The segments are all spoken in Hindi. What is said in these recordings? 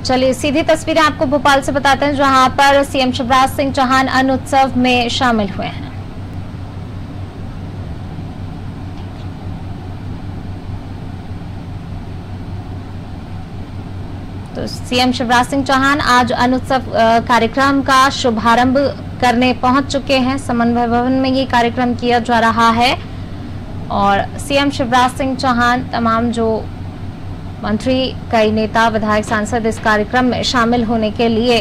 चलिए सीधी तस्वीरें आपको भोपाल से बताते हैं, जहां पर सीएम शिवराज सिंह चौहान अन्न उत्सव में शामिल हुए हैं। तो सीएम शिवराज सिंह चौहान आज अन्न उत्सव कार्यक्रम का शुभारंभ करने पहुंच चुके हैं। समन्वय भवन में ये कार्यक्रम किया जा रहा है और सीएम शिवराज सिंह चौहान, तमाम जो मंत्री, कई नेता, विधायक, सांसद इस कार्यक्रम में शामिल होने के लिए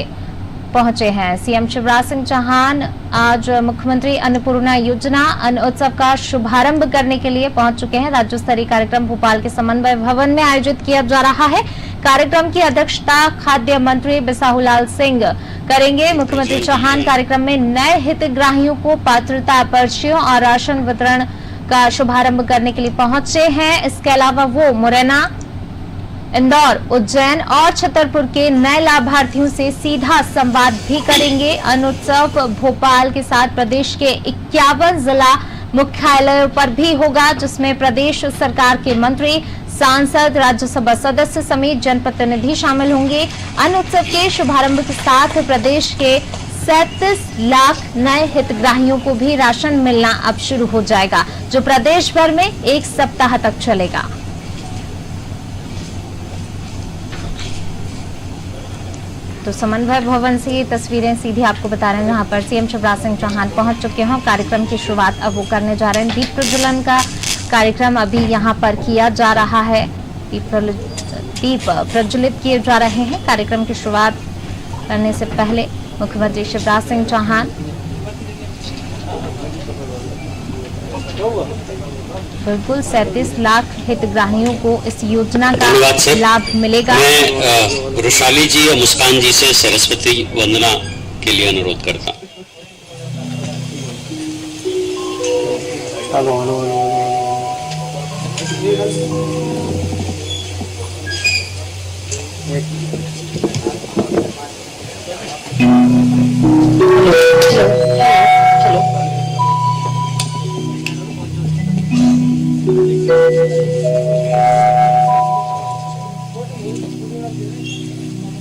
पहुंचे हैं। सीएम शिवराज सिंह चौहान आज मुख्यमंत्री अन्नपूर्णा योजना अन्न उत्सव का शुभारंभ करने के लिए पहुंच चुके हैं। राज्य स्तरीय कार्यक्रम भोपाल के समन्वय भवन में आयोजित किया जा रहा है। कार्यक्रम की अध्यक्षता खाद्य मंत्री बिसाहुलाल सिंह करेंगे। मुख्यमंत्री चौहान कार्यक्रम में नए हितग्राहियों को पात्रता पर्चियों और राशन वितरण का शुभारंभ करने के लिए पहुंचे हैं। इसके अलावा वो मुरैना, इंदौर, उज्जैन और छतरपुर के नए लाभार्थियों से सीधा संवाद भी करेंगे। अन्न उत्सव भोपाल के साथ प्रदेश के 51 जिला मुख्यालयों पर भी होगा, जिसमें प्रदेश सरकार के मंत्री, सांसद, राज्यसभा सदस्य समेत जनप्रतिनिधि शामिल होंगे। अन्न उत्सव के शुभारंभ के साथ प्रदेश के 37 लाख नए हितग्राहियों को भी राशन मिलना अब शुरू हो जाएगा, जो प्रदेश भर में एक सप्ताह तक चलेगा। तो समन्वय भवन से ये तस्वीरें सीधी आपको बता रहे हैं, जहां पर सीएम शिवराज सिंह चौहान पहुंच चुके हैं। कार्यक्रम की शुरुआत अब वो करने जा रहे हैं। दीप प्रज्वलन का कार्यक्रम अभी यहां पर किया जा रहा है। दीप प्रज्वलित किए जा रहे हैं। कार्यक्रम की शुरुआत करने से पहले मुख्यमंत्री शिवराज सिंह चौहान बिल्कुल 37 लाख हितग्राहियों को इस योजना का लाभ मिलेगा। मैं रुशाली जी और मुस्कान जी से सरस्वती वंदना के लिए अनुरोध करता हूँ।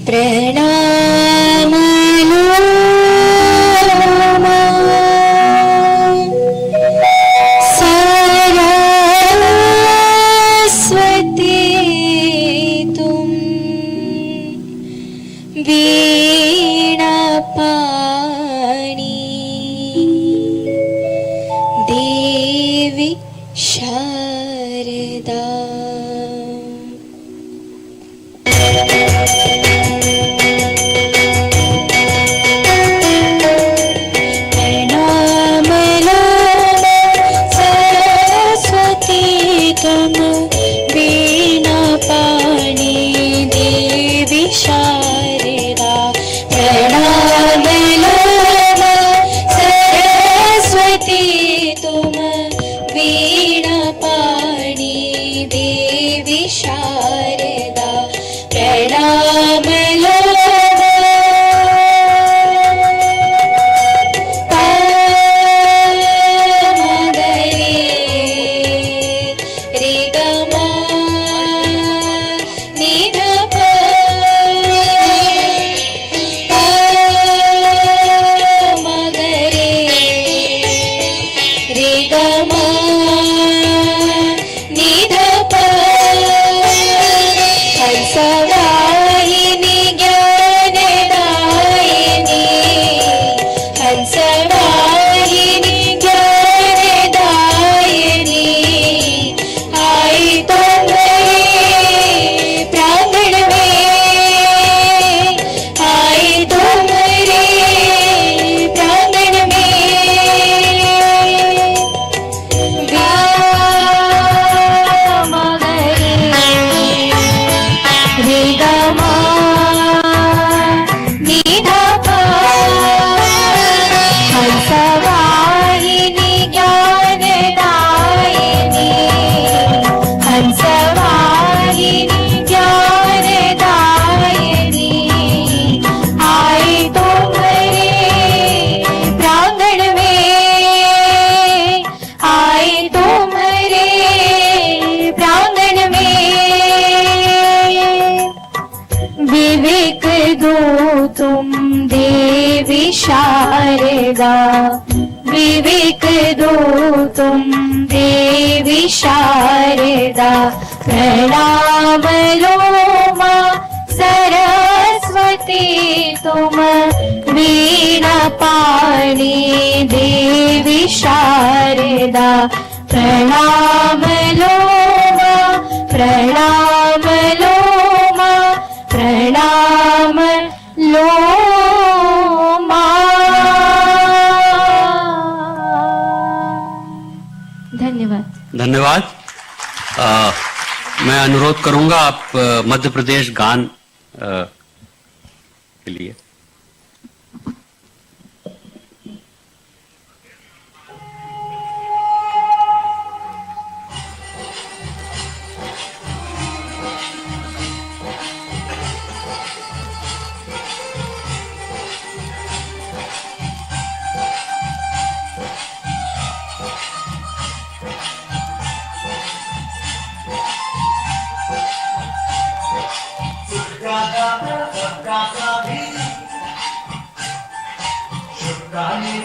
प्रणाम सरस्वती तुम वीणा पाणी देवी शारदा। शारदा प्रणाम सवाहिनी विवेक दो तुम देवी शारदा, विवेक दो तुम देवी शारदा। प्रणाम लो मां सरस्वती तुम वीणा पाणी देवी शारदा। प्रणाम लो मां, प्रणाम लो मां, प्रणाम लो मां। धन्यवाद। धन्यवाद। मैं अनुरोध करूंगा आप मध्य प्रदेश गान के लिए।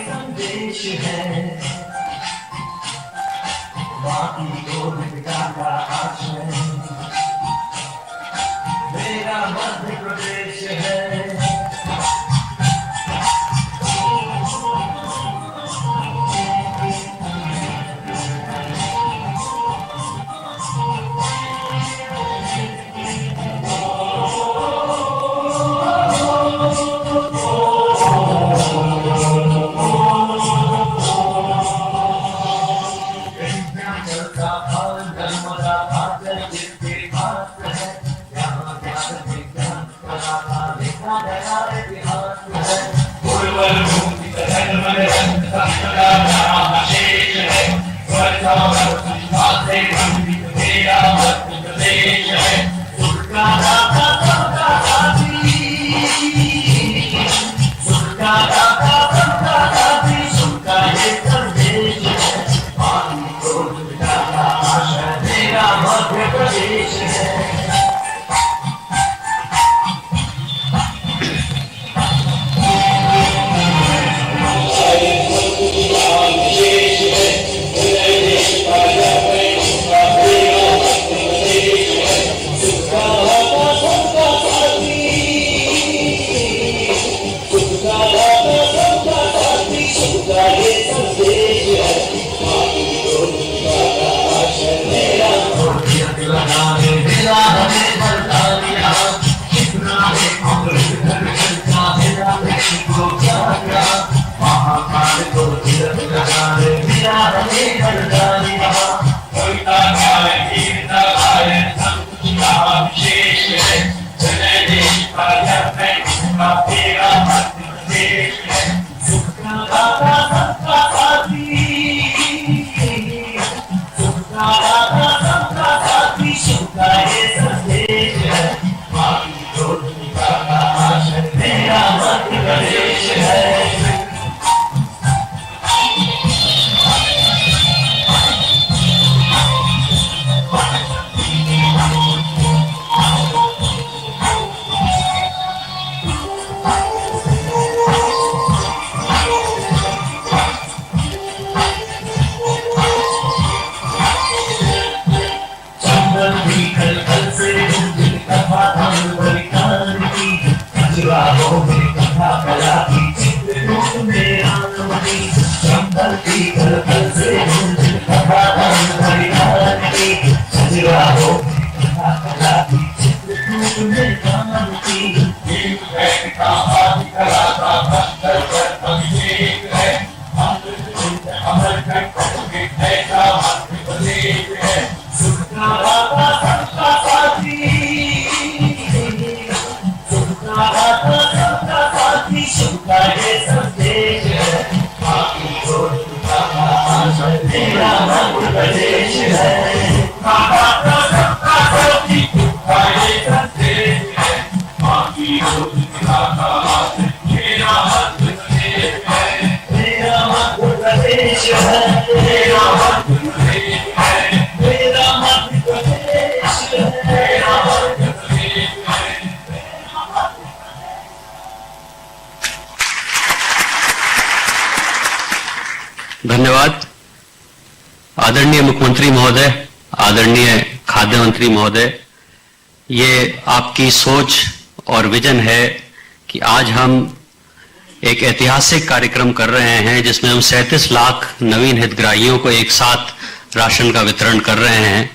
संदेश है बाकी गोविंदा का आश्रय, मेरा मध्य प्रदेश है। धन्यवाद। आदरणीय मुख्यमंत्री महोदय, आदरणीय खाद्य मंत्री महोदय, ये आपकी सोच और विजन है कि आज हम एक ऐतिहासिक कार्यक्रम कर रहे हैं जिसमें हम 37 लाख नवीन हितग्राहियों को एक साथ राशन का वितरण कर रहे हैं।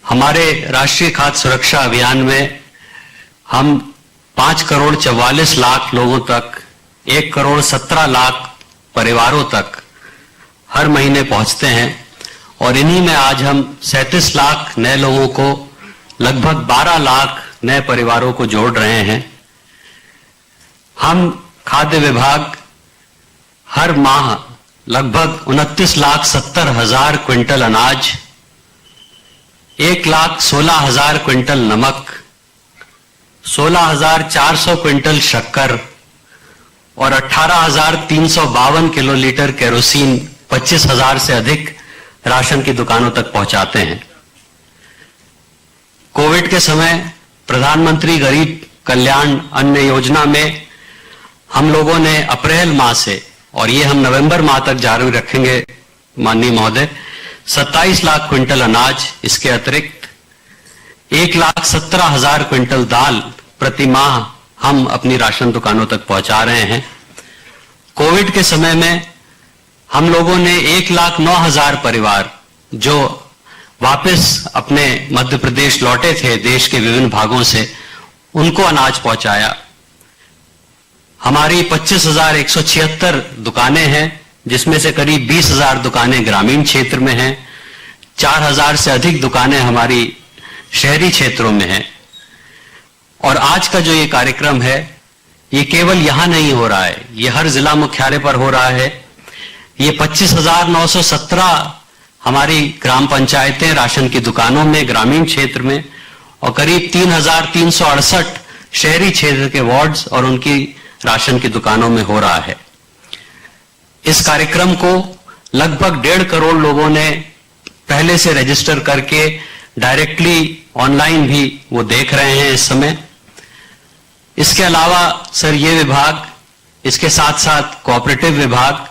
हमारे राष्ट्रीय खाद्य सुरक्षा अभियान में हम 5 करोड़ 44 लाख लोगों तक, 1 करोड़ 17 लाख परिवारों तक हर महीने पहुंचते हैं और इन्हीं में आज हम 37 लाख नए लोगों को, लगभग 12 लाख नए परिवारों को जोड़ रहे हैं। हम खाद्य विभाग हर माह लगभग 29,70,000 क्विंटल अनाज, 1,16,000 क्विंटल नमक, 16,400 क्विंटल शक्कर और 18,352 किलोलीटर केरोसिन 25,000 से अधिक राशन की दुकानों तक पहुंचाते हैं। कोविड के समय प्रधानमंत्री गरीब कल्याण अन्न योजना में हम लोगों ने अप्रैल माह से, और ये हम नवंबर माह तक जारी रखेंगे माननीय महोदय, 27 लाख क्विंटल अनाज, इसके अतिरिक्त 1,17,000 क्विंटल दाल प्रति माह हम अपनी राशन दुकानों तक पहुंचा रहे हैं। कोविड के समय में हम लोगों ने 1,09,000 परिवार जो वापस अपने मध्य प्रदेश लौटे थे देश के विभिन्न भागों से, उनको अनाज पहुंचाया। हमारी 25,176 दुकानें हैं, जिसमें से करीब 20,000 दुकानें ग्रामीण क्षेत्र में हैं, 4,000 से अधिक दुकानें हमारी शहरी क्षेत्रों में हैं। और आज का जो ये कार्यक्रम है, ये केवल यहां नहीं हो रहा है, ये हर जिला मुख्यालय पर हो रहा है। ये 25,917 हमारी ग्राम पंचायतें राशन की दुकानों में ग्रामीण क्षेत्र में और करीब 3,368 शहरी क्षेत्र के वार्ड्स और उनकी राशन की दुकानों में हो रहा है। इस कार्यक्रम को लगभग 1.5 करोड़ लोगों ने पहले से रजिस्टर करके डायरेक्टली ऑनलाइन भी वो देख रहे हैं इस समय। इसके अलावा सर, ये विभाग, इसके साथ साथ कोऑपरेटिव विभाग,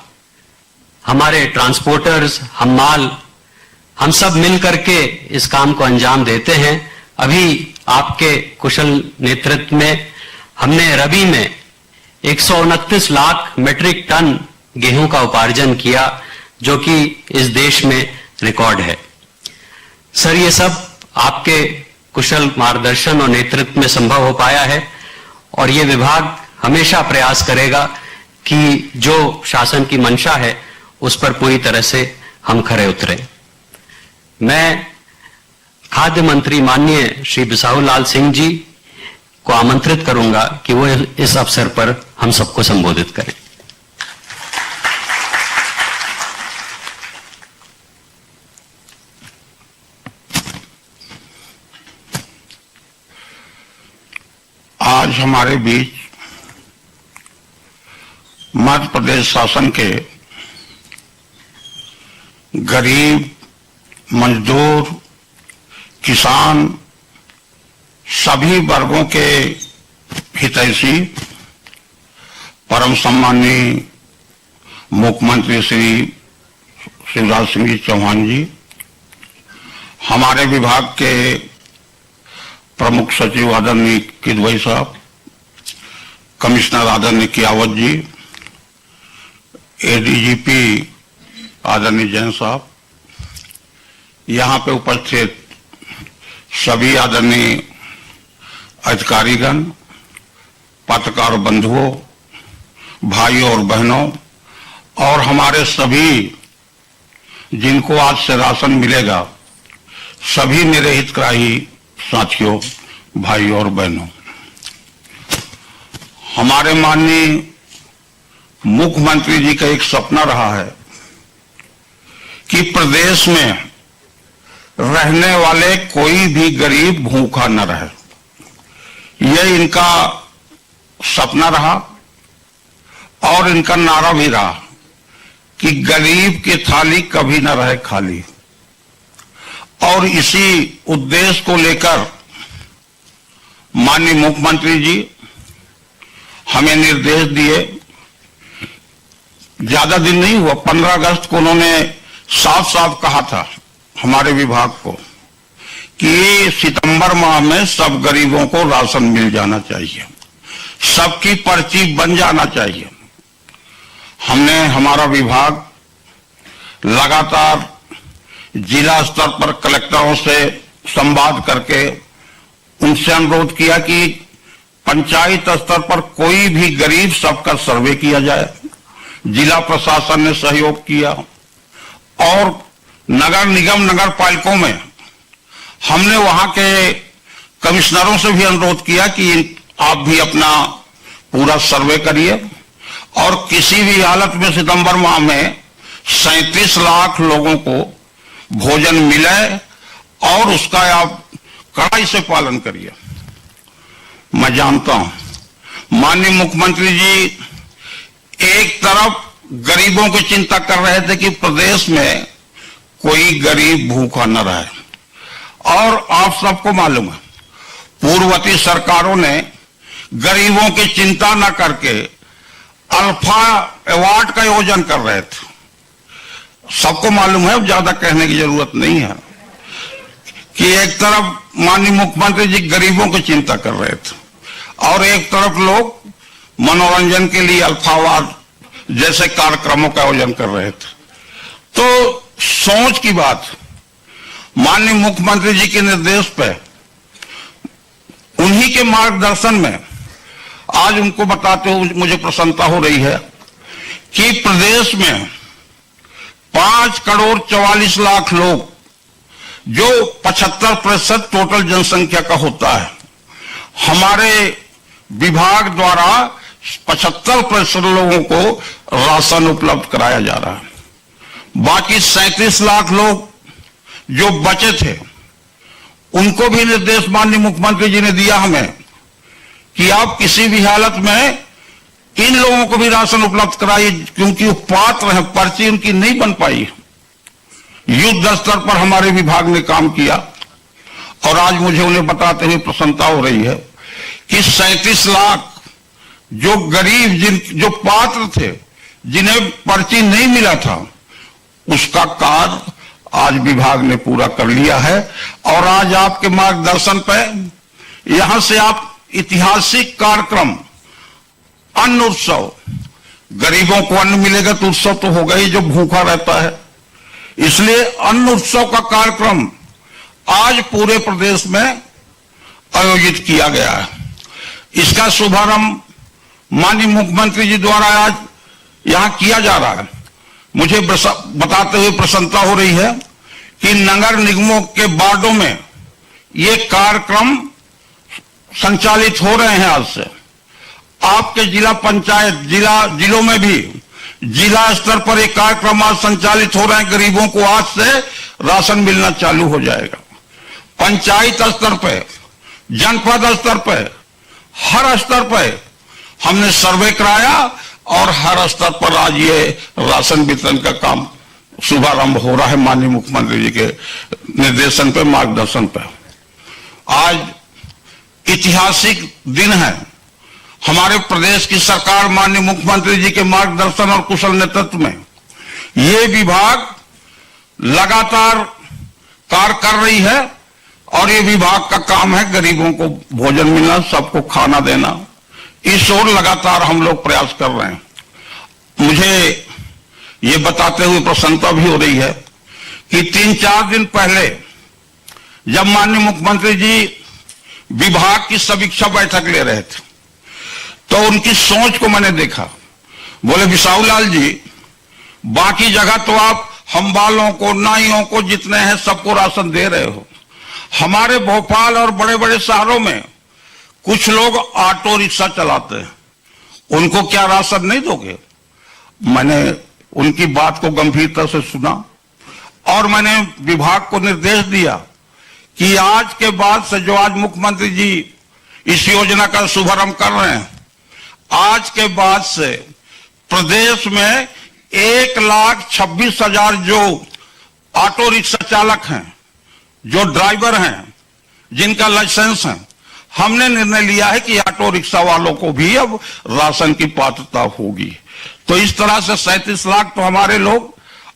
हमारे ट्रांसपोर्टर्स, हमाल, हम सब मिल करके इस काम को अंजाम देते हैं। अभी आपके कुशल नेतृत्व में हमने रबी में 129 लाख मीट्रिक टन गेहूं का उपार्जन किया, जो कि इस देश में रिकॉर्ड है। सर, ये सब आपके कुशल मार्गदर्शन और नेतृत्व में संभव हो पाया है और ये विभाग हमेशा प्रयास करेगा कि जो शासन की मंशा है उस पर पूरी तरह से हम खरे उतरें। मैं खाद्य मंत्री माननीय श्री बिसाहूलाल सिंह जी को आमंत्रित करूंगा कि वो इस अवसर पर हम सबको संबोधित करें। आज हमारे बीच मध्य प्रदेश शासन के गरीब, मजदूर, किसान, सभी वर्गों के हितैषी परम सम्माननीय मुख्यमंत्री श्री शिवराज सिंह जी चौहान जी, हमारे विभाग के प्रमुख सचिव आदरणीय किदवई साहब, कमिश्नर आदरणीय कियावत जी, एडीजीपी आदरणीय जैन साहब, यहाँ पे उपस्थित सभी आदरणीय अधिकारीगण, पत्रकार बंधुओं, भाइयों और बहनों, और हमारे सभी जिनको आज से राशन मिलेगा, सभी मेरे हितग्राही साथियों, भाइयों और बहनों, हमारे माननीय मुख्यमंत्री जी का एक सपना रहा है कि प्रदेश में रहने वाले कोई भी गरीब भूखा न रहे। यह इनका सपना रहा और इनका नारा भी रहा कि गरीब की थाली कभी न रहे खाली। और इसी उद्देश्य को लेकर माननीय मुख्यमंत्री जी हमें निर्देश दिए ज्यादा दिन नहीं हुआ, 15 अगस्त को उन्होंने साफ साफ कहा था हमारे विभाग को कि सितंबर माह में सब गरीबों को राशन मिल जाना चाहिए, सबकी पर्ची बन जाना चाहिए। हमने, हमारा विभाग लगातार जिला स्तर पर कलेक्टरों से संवाद करके उनसे अनुरोध किया कि पंचायत स्तर पर कोई भी गरीब सबका सर्वे किया जाए। जिला प्रशासन ने सहयोग किया और नगर निगम, नगर पालिकाओं में हमने वहां के कमिश्नरों से भी अनुरोध किया कि आप भी अपना पूरा सर्वे करिए और किसी भी हालत में सितंबर माह में 37 लाख लोगों को भोजन मिले और उसका आप कड़ाई से पालन करिए। मैं जानता हूं माननीय मुख्यमंत्री जी एक तरफ गरीबों की चिंता कर रहे थे कि प्रदेश में कोई गरीब भूखा न रहे, और आप सबको मालूम है पूर्ववर्ती सरकारों ने गरीबों की चिंता न करके अल्फा अवार्ड का आयोजन कर रहे थे। सबको मालूम है, ज्यादा कहने की जरूरत नहीं है कि एक तरफ माननीय मुख्यमंत्री जी गरीबों की चिंता कर रहे थे और एक तरफ लोग मनोरंजन के लिए अल्फा अवार्ड जैसे कार्यक्रमों का आयोजन कर रहे थे। तो सोच की बात, माननीय मुख्यमंत्री जी के निर्देश पर, उन्हीं के मार्गदर्शन में आज उनको बताते हुए मुझे प्रसन्नता हो रही है कि प्रदेश में 5,44,00,000 लोग, जो 75% टोटल जनसंख्या का होता है, हमारे विभाग द्वारा 75% लोगों को राशन उपलब्ध कराया जा रहा है। बाकी 37 लाख लोग जो बचे थे, उनको भी निर्देश माननीय मुख्यमंत्री जी ने दिया हमें कि आप किसी भी हालत में इन लोगों को भी राशन उपलब्ध कराइए, क्योंकि वो पात्र हैं, पर्ची उनकी नहीं बन पाई। युद्ध स्तर पर हमारे विभाग ने काम किया और आज मुझे उन्हें बताते हुए प्रसन्नता हो रही है कि 37 लाख जो गरीब, जो पात्र थे, जिन्हें पर्ची नहीं मिला था, उसका कार्य आज विभाग ने पूरा कर लिया है। और आज आपके मार्गदर्शन पर यहां से आप ऐतिहासिक कार्यक्रम अन्न उत्सव, गरीबों को अन्न मिलेगा तो उत्सव तो होगा ही जो भूखा रहता है, इसलिए अन्न उत्सव का कार्यक्रम आज पूरे प्रदेश में आयोजित किया गया है। इसका शुभारंभ माननीय मुख्यमंत्री जी द्वारा आज यहां किया जा रहा है। मुझे बताते हुए प्रसन्नता हो रही है कि नगर निगमों के वार्डों में ये कार्यक्रम संचालित हो रहे हैं। आज से आपके जिला पंचायत, जिलों में भी जिला स्तर पर एक कार्यक्रम आज संचालित हो रहे हैं। गरीबों को आज से राशन मिलना चालू हो जाएगा। पंचायत स्तर पर, जनपद स्तर पर, हर स्तर पर हमने सर्वे कराया और हर स्तर पर आज ये राशन वितरण का काम शुभारंभ हो रहा है माननीय मुख्यमंत्री जी के निर्देशन पर, मार्गदर्शन पर। आज ऐतिहासिक दिन है। हमारे प्रदेश की सरकार माननीय मुख्यमंत्री जी के मार्गदर्शन और कुशल नेतृत्व में ये विभाग लगातार कार्य कर रही है और ये विभाग का काम है गरीबों को भोजन मिलना, सबको खाना देना। इस ओर लगातार हम लोग प्रयास कर रहे हैं। मुझे ये बताते हुए प्रसन्नता भी हो रही है कि 3-4 दिन पहले जब माननीय मुख्यमंत्री जी विभाग की समीक्षा बैठक ले रहे थे तो उनकी सोच को मैंने देखा। बोले बिसाहू लाल जी, बाकी जगह तो आप हम वालों को, नाइयों को, जितने हैं सबको राशन दे रहे हो, हमारे भोपाल और बड़े बड़े शहरों में कुछ लोग ऑटो रिक्शा चलाते हैं, उनको क्या राशन नहीं दोगे? मैंने उनकी बात को गंभीरता से सुना और मैंने विभाग को निर्देश दिया कि आज के बाद से, जो आज मुख्यमंत्री जी इस योजना का शुभारंभ कर रहे हैं, आज के बाद से प्रदेश में 1,26,000 जो ऑटो रिक्शा चालक हैं, जो ड्राइवर हैं, जिनका लाइसेंस है, हमने निर्णय लिया है कि ऑटो रिक्शा वालों को भी अब राशन की पात्रता होगी। तो इस तरह से 37 लाख तो हमारे लोग,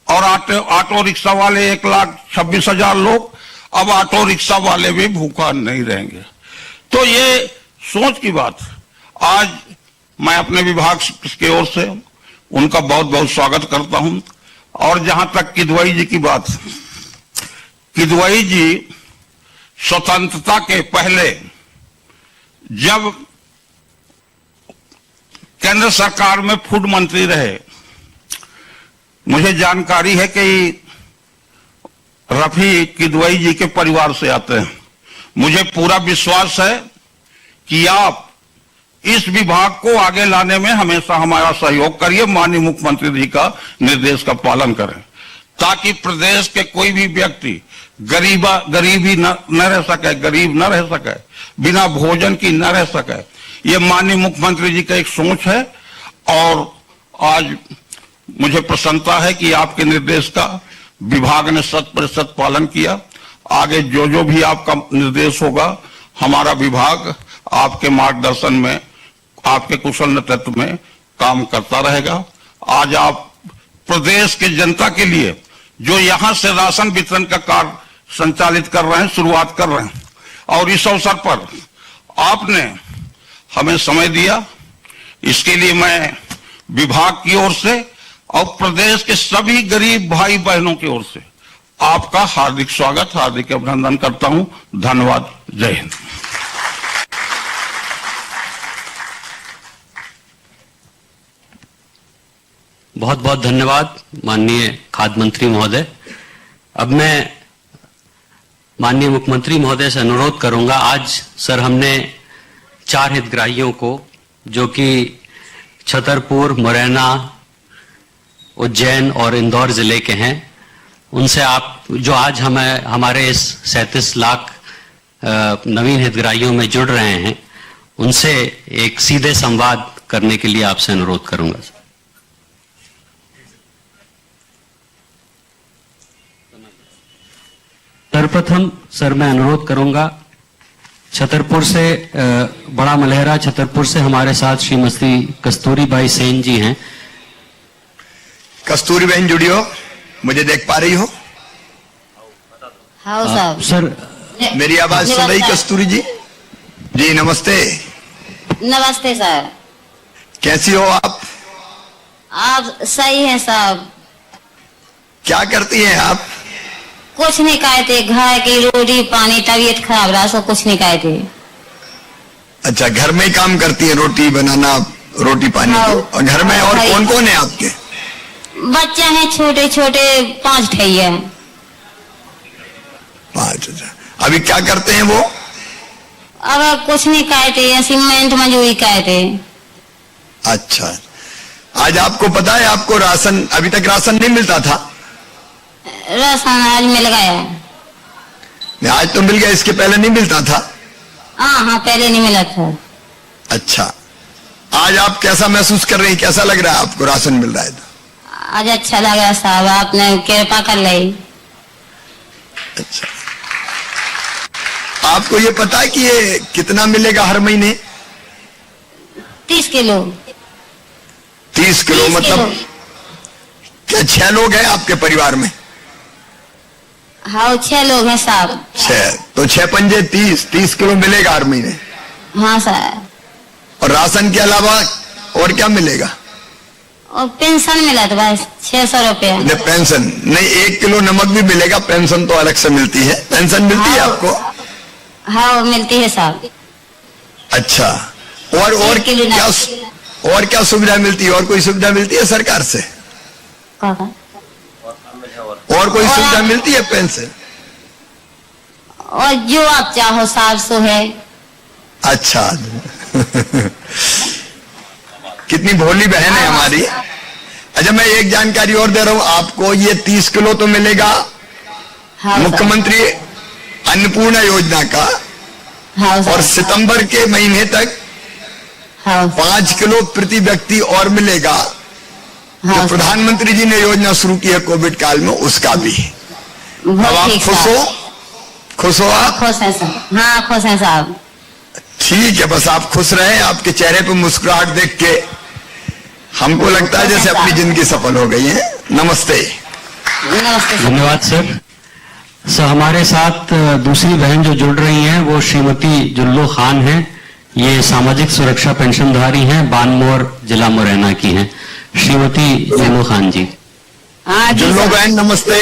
और ऑटो रिक्शा वाले 1,26,000 लोग, अब ऑटो रिक्शा वाले भी भूखा नहीं रहेंगे। तो ये सोच की बात। आज मैं अपने विभाग की ओर से उनका बहुत बहुत स्वागत करता हूं। और जहां तक किदवई जी की बात, किदवई जी स्वतंत्रता के पहले जब केंद्र सरकार में फूड मंत्री रहे, मुझे जानकारी है कि रफी किदवई जी के परिवार से आते हैं। मुझे पूरा विश्वास है कि आप इस विभाग को आगे लाने में हमेशा हमारा सहयोग करिए, माननीय मुख्यमंत्री जी का निर्देश का पालन करें, ताकि प्रदेश के कोई भी व्यक्ति गरीबी न रह सके, गरीब न रह सके, बिना भोजन की न रह सके। ये माननीय मुख्यमंत्री जी का एक सोच है। और आज मुझे प्रसन्नता है कि आपके निर्देश का विभाग ने 100% पालन किया। आगे जो जो भी आपका निर्देश होगा, हमारा विभाग आपके मार्गदर्शन में, आपके कुशल नेतृत्व में काम करता रहेगा। आज आप प्रदेश के जनता के लिए जो यहां से राशन वितरण का कार्य संचालित कर रहे हैं, शुरुआत कर रहे हैं, और इस अवसर पर आपने हमें समय दिया, इसके लिए मैं विभाग की ओर से और प्रदेश के सभी गरीब भाई बहनों की ओर से आपका हार्दिक स्वागत, हार्दिक अभिनंदन करता हूं। धन्यवाद। जय हिंद। बहुत बहुत धन्यवाद माननीय खाद्य मंत्री महोदय। अब मैं माननीय मुख्यमंत्री महोदय से अनुरोध करूंगा, आज सर हमने 4 हितग्राहियों को, जो कि छतरपुर, मुरैना, उज्जैन और इंदौर जिले के हैं, उनसे आप जो आज हमारे इस 37 लाख नवीन हितग्राहियों में जुड़ रहे हैं, उनसे एक सीधे संवाद करने के लिए आपसे अनुरोध करूंगा। सर्वप्रथम सर मैं अनुरोध करूंगा, छतरपुर से बड़ा मलहरा छतरपुर से हमारे साथ श्रीमती कस्तूरीबाई सेन जी हैं। कस्तूरी बहन जुड़ी हो, मुझे देख पा रही हो? हाँ साहब। सर मेरी आवाज सुन रही कस्तूरी जी? जी नमस्ते। नमस्ते सर। कैसी हो आप? आप सही हैं साहब। क्या करती हैं आप? कुछ नहीं खाए थे, घर की रोटी पानी, तबीयत खराब रहा, सब कुछ नहीं खाए थे। अच्छा, घर में ही काम करती है, रोटी बनाना, रोटी पानी। हाँ। और घर में और हाँ। कौन कौन है आपके? बच्चे हैं छोटे छोटे, 5 ठैया। 5। अच्छा, अभी क्या करते हैं वो? अब कुछ नहीं खाए थे, सीमेंट मजदूरी खाए थे। अच्छा, आज आपको पता है आपको राशन, अभी तक राशन नहीं मिलता था? राशन आज मिल गया। आज तो मिल गया, इसके पहले नहीं मिलता था? हाँ, पहले नहीं मिला था। अच्छा, आज आप कैसा महसूस कर रही हैं? कैसा लग रहा है आपको राशन मिल रहा है तो? आज अच्छा लग रहा साहब, आपने कृपा कर ली। अच्छा, आपको ये पता है कि ये कितना मिलेगा हर महीने? 30 किलो। 30 किलो मतलब क्या 6 लोग हैं आपके परिवार में? हाँ 6 लोग हैं साहब। 6, तो 6 पंजे 30 किलो मिलेगा हर महीने। हाँ सर। और राशन के अलावा और क्या मिलेगा? और पेंशन मिला था बस 600 रुपया। नहीं पेंशन नहीं, 1 किलो नमक भी मिलेगा, पेंशन तो अलग से मिलती है। पेंशन मिलती है आपको? हाँ मिलती है साहब। अच्छा, और क्या सुविधा मिलती है? और कोई सुविधा मिलती है सरकार से? और कोई सुविधा मिलती है पेंशन? और जो आप चाहो साहब सो है। अच्छा कितनी भोली बहन है हमारी। अच्छा, मैं एक जानकारी और दे रहा हूं आपको, ये 30 किलो तो मिलेगा हाँ मुख्यमंत्री अन्नपूर्णा योजना का। हाँ और सितंबर के महीने तक हाँ 5 किलो प्रति व्यक्ति और मिलेगा। हाँ जो प्रधानमंत्री जी ने योजना शुरू की है कोविड काल में, उसका भी। अब आप खुश हो? खुश हो आप? खुश हैं साहब। हाँ खुश हैं साहब। ठीक है, बस आप खुश रहें। आपके चेहरे पर मुस्कुराहट देख के हमको लगता है जैसे अपनी जिंदगी सफल हो गई है। नमस्ते। नमस्ते। धन्यवाद सर। सर हमारे साथ दूसरी बहन जो जुड़ रही हैं वो श्रीमती जुल्लो खान हैं। ये सामाजिक सुरक्षा पेंशनधारी हैं, बानमोर जिला मुरैना की हैं। श्रीमती जुल्लो खान जी। हाँ जी जुल्लो बहन नमस्ते।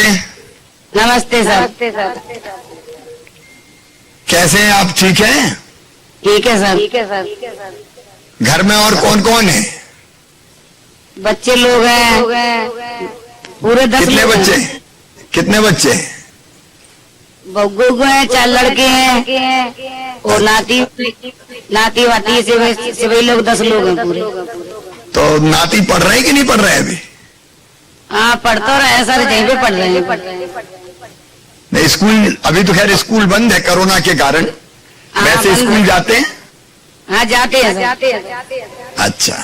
नमस्ते सर। कैसे हैं आप? ठीक हैं? ठीक है सर। घर में और कौन कौन है? बच्चे लोग हैं पूरे 10 कितने लोग हैं। बच्चे? कितने बच्चे? बग्गू हैं, 4 लड़के हैं और नाती वाती सभी लोग 10 लोग हैं पूरे। तो नाती पढ़ रहे हैं कि नहीं पढ़ रहे हैं अभी? हाँ पढ़ तो रहे हैं सर, यहीं पे पढ़ रहे हैं। नहीं, स्कूल अभी तो खैर स्कूल बंद है कोरोना के कारण। वैसे बंद स्कूल है। जाते हैं? हाँ जाते हैं सर। अच्छा,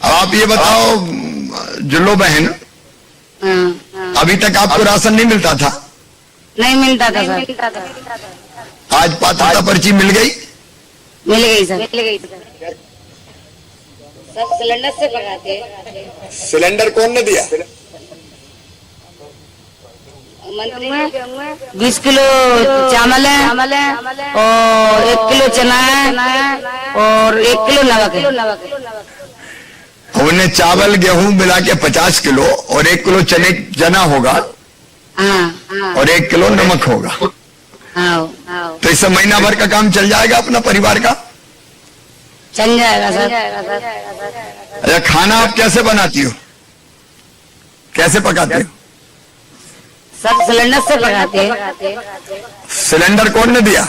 अब आप ये बताओ जुल्लो बहन, हाँ। अभी तक आपको राशन नहीं मिलता था? नहीं मिलता था सर। आज पात्रता पर्ची मिल गई? मिल गई सर। सब सिलेंडर से पकाते हैं। सिलेंडर कौन ने दिया? मंत्री 20 किलो चावल है और 1 किलो चना है और 1 किलो नमक है। उन्हें चावल गेहूं मिला के 50 किलो और 1 किलो चना होगा हाँ और 1 किलो नमक होगा। हाँ तो इससे महीना भर का काम चल जाएगा अपना परिवार का? चल जाएगा सर। अच्छा, खाना आप कैसे बनाती हो? कैसे पकाते हो? सब सिलेंडर से पकाते हैं। सिलेंडर कौन ने दिया?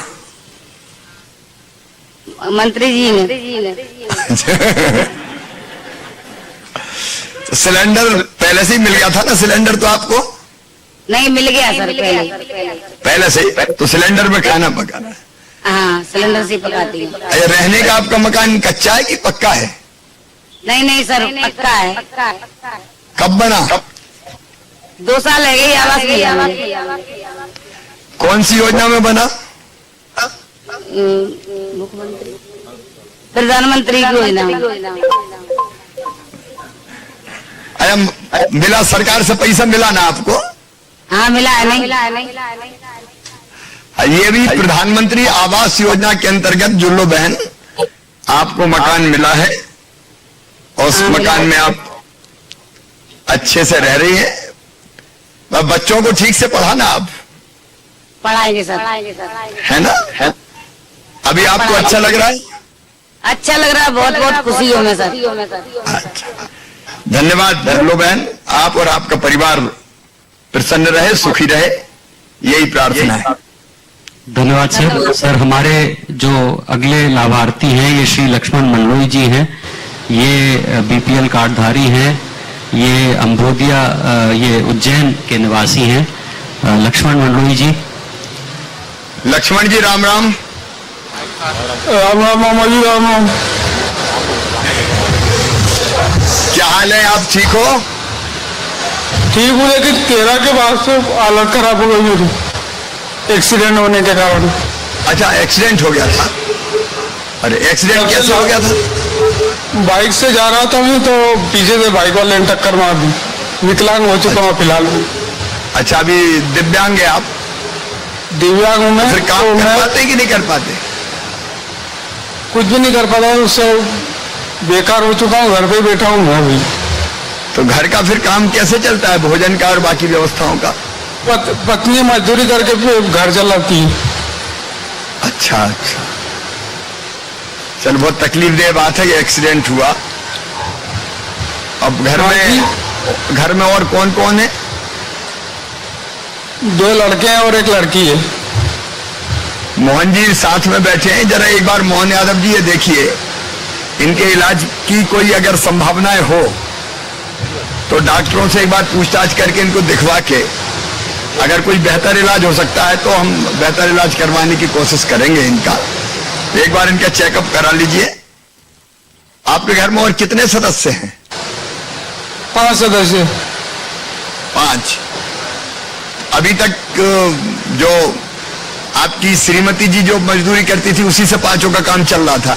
मंत्री जी ने। सिलेंडर पहले से ही मिल गया था ना सिलेंडर तो आपको? नहीं मिल गया सर पहले से ही? तो सिलेंडर में खाना पकाना है। हाँ सिलेंडर से पकाती हूँ। अच्छा, रहने का आपका मकान कच्चा है कि पक्का है? नहीं सर पक्का है। कब बना? 2 साल है गई आवास मिला। कौन सी योजना में बना? मुख्यमंत्री प्रधानमंत्री की योजना। अच्छा, मिला? सरकार से पैसा मिला ना आपको? हाँ मिला है। नहीं ये भी प्रधानमंत्री आवास योजना के अंतर्गत जुल्लो बहन आपको मकान मिला है और उस मकान में आप अच्छे से रह रही है। बच्चों को ठीक से पढ़ाना आप। पढ़ाएंगे सर। है ना? है। अभी आपको अच्छा लग रहा है? अच्छा लग रहा है, बहुत खुशी हूँ मैं सर। अच्छा, धन्यवाद जुल्लो बहन। आप और आपका परिवार प्रसन्न रहे, सुखी रहे, यही प्रार्थना है। धन्यवाद सर। सर हमारे जो अगले लाभार्थी हैं ये श्री लक्ष्मण मंडलोई जी हैं। ये बीपीएल कार्डधारी हैं। ये अम्बोदिया ये उज्जैन के निवासी हैं। लक्ष्मण मंडलोई जी। लक्ष्मण जी राम राम। राम राम मामा जी, राम राम। क्या हाल है? आप ठीक हो? ठीक हूँ, लेकिन 13 के बाद से हालत खराब हो गई मेरी एक्सीडेंट होने के कारण। अच्छा, एक्सीडेंट हो गया था? अरे एक्सीडेंट कैसे हो गया था? बाइक से जा रहा था मैं, तो पीछे से बाइक वाले ने टक्कर मार दी। विकलांग हो चुका हूँ फिलहाल। अच्छा, अभी दिव्यांग है आप? दिव्यांग हूँ मैं। फिर काम तो कर मैं पाते कि नहीं कर पाते? कुछ भी नहीं कर पाता, उससे बेकार हो चुका हूँ, घर पे बैठा हूँ मैं अभी। तो घर का फिर काम कैसे चलता है, भोजन का और बाकी व्यवस्थाओं का? पत्नी मजदूरी करके फिर घर चलाती है। अच्छा, चल, बहुत तकलीफदेह बात है कि एक्सीडेंट हुआ। अब घर में और कौन कौन है? 2 लड़के हैं और 1 लड़की है। मोहन जी साथ में बैठे हैं, जरा एक बार मोहन यादव जी ये देखिए, इनके इलाज की कोई अगर संभावनाएं हो तो डॉक्टरों से एक बार पूछताछ करके इनको दिखवा के अगर कोई बेहतर इलाज हो सकता है तो हम बेहतर इलाज करवाने की कोशिश करेंगे इनका। एक बार इनका चेकअप करा लीजिए। आपके घर में और कितने सदस्य हैं? 5 सदस्य। 5। अभी तक जो आपकी श्रीमती जी जो मजदूरी करती थी उसी से 5 का काम चल रहा था?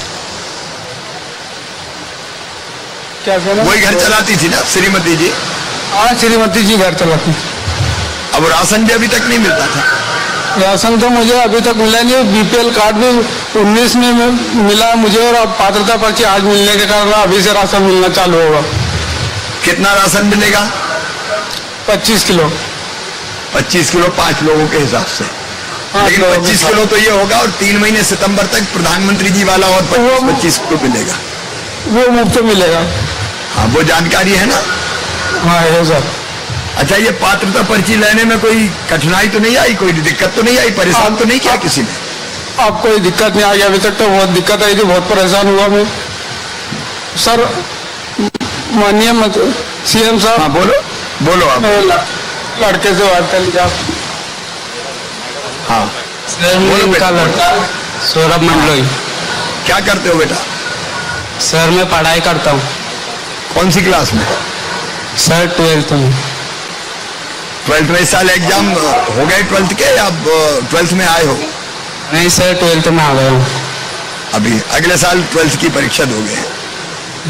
क्या कहना? वही घर चलाती थी ना श्रीमती जी? हाँ, श्रीमती जी घर चलाती। अब राशन भी अभी तक नहीं मिलता था? राशन तो मुझे अभी तक मिला नहीं। बीपीएल कार्ड भी 19 में मिला मुझे, और अब पात्रता पर्ची आज मिलने के कारण अभी से राशन मिलना चालू होगा। कितना राशन मिलेगा? 25 किलो। 25 किलो 5 लोगों के हिसाब से। हाँ, लेकिन 25 किलो तो ये होगा, और 3 महीने सितंबर तक प्रधानमंत्री जी वाला और 25 किलो मिलेगा। वो मुफ्त मिलेगा। हाँ, वो जानकारी है ना? हाँ है सर। अच्छा, ये पात्रता पर्ची लेने में कोई कठिनाई तो नहीं आई, कोई दिक्कत तो नहीं आई, परेशान तो नहीं किया किसी ने? अब कोई दिक्कत नहीं आई अभी तक। तो बहुत दिक्कत आई थी, बहुत परेशान हुआ मैं सर। माननीय सीएम साहब। हाँ बोलो, बोलो आप। लड़के से बात कर लीजिए आप। हाँ सर, बोलो उनका बेटा। लड़का सौरभ मंडलोई। क्या करते हो बेटा? सर मैं पढ़ाई करता हूँ। कौन सी क्लास में? सर 12th में। 12th में? इस साल एग्जाम हो गए 12th के, या 12th में आए हो? नहीं सर, 12th में आ गया हूँ। अभी अगले साल 12th की परीक्षा दोगे?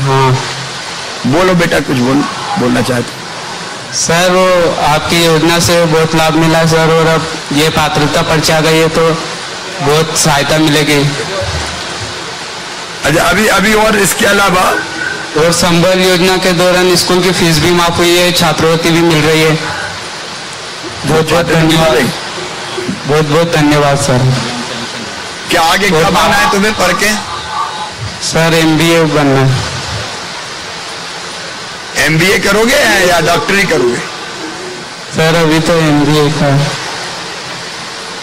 हाँ बोलो बेटा, कुछ बोलना चाहते? सर, वो आपकी योजना से बहुत लाभ मिला सर, और अब ये पात्रता पर्ची आ गई है तो बहुत सहायता मिलेगी। अच्छा, अभी और इसके अलावा? और संबल योजना के दौरान स्कूल की फीस भी माफ हुई है, छात्रवृत्ति भी मिल रही है। बहुत बहुत धन्यवाद, बहुत बहुत धन्यवाद सर। क्या आगे क्या बनना है तुम्हें पढ़ के? सर MBA बनना है। MBA करोगे या डॉक्टरी करोगे? सर अभी तो MBA का।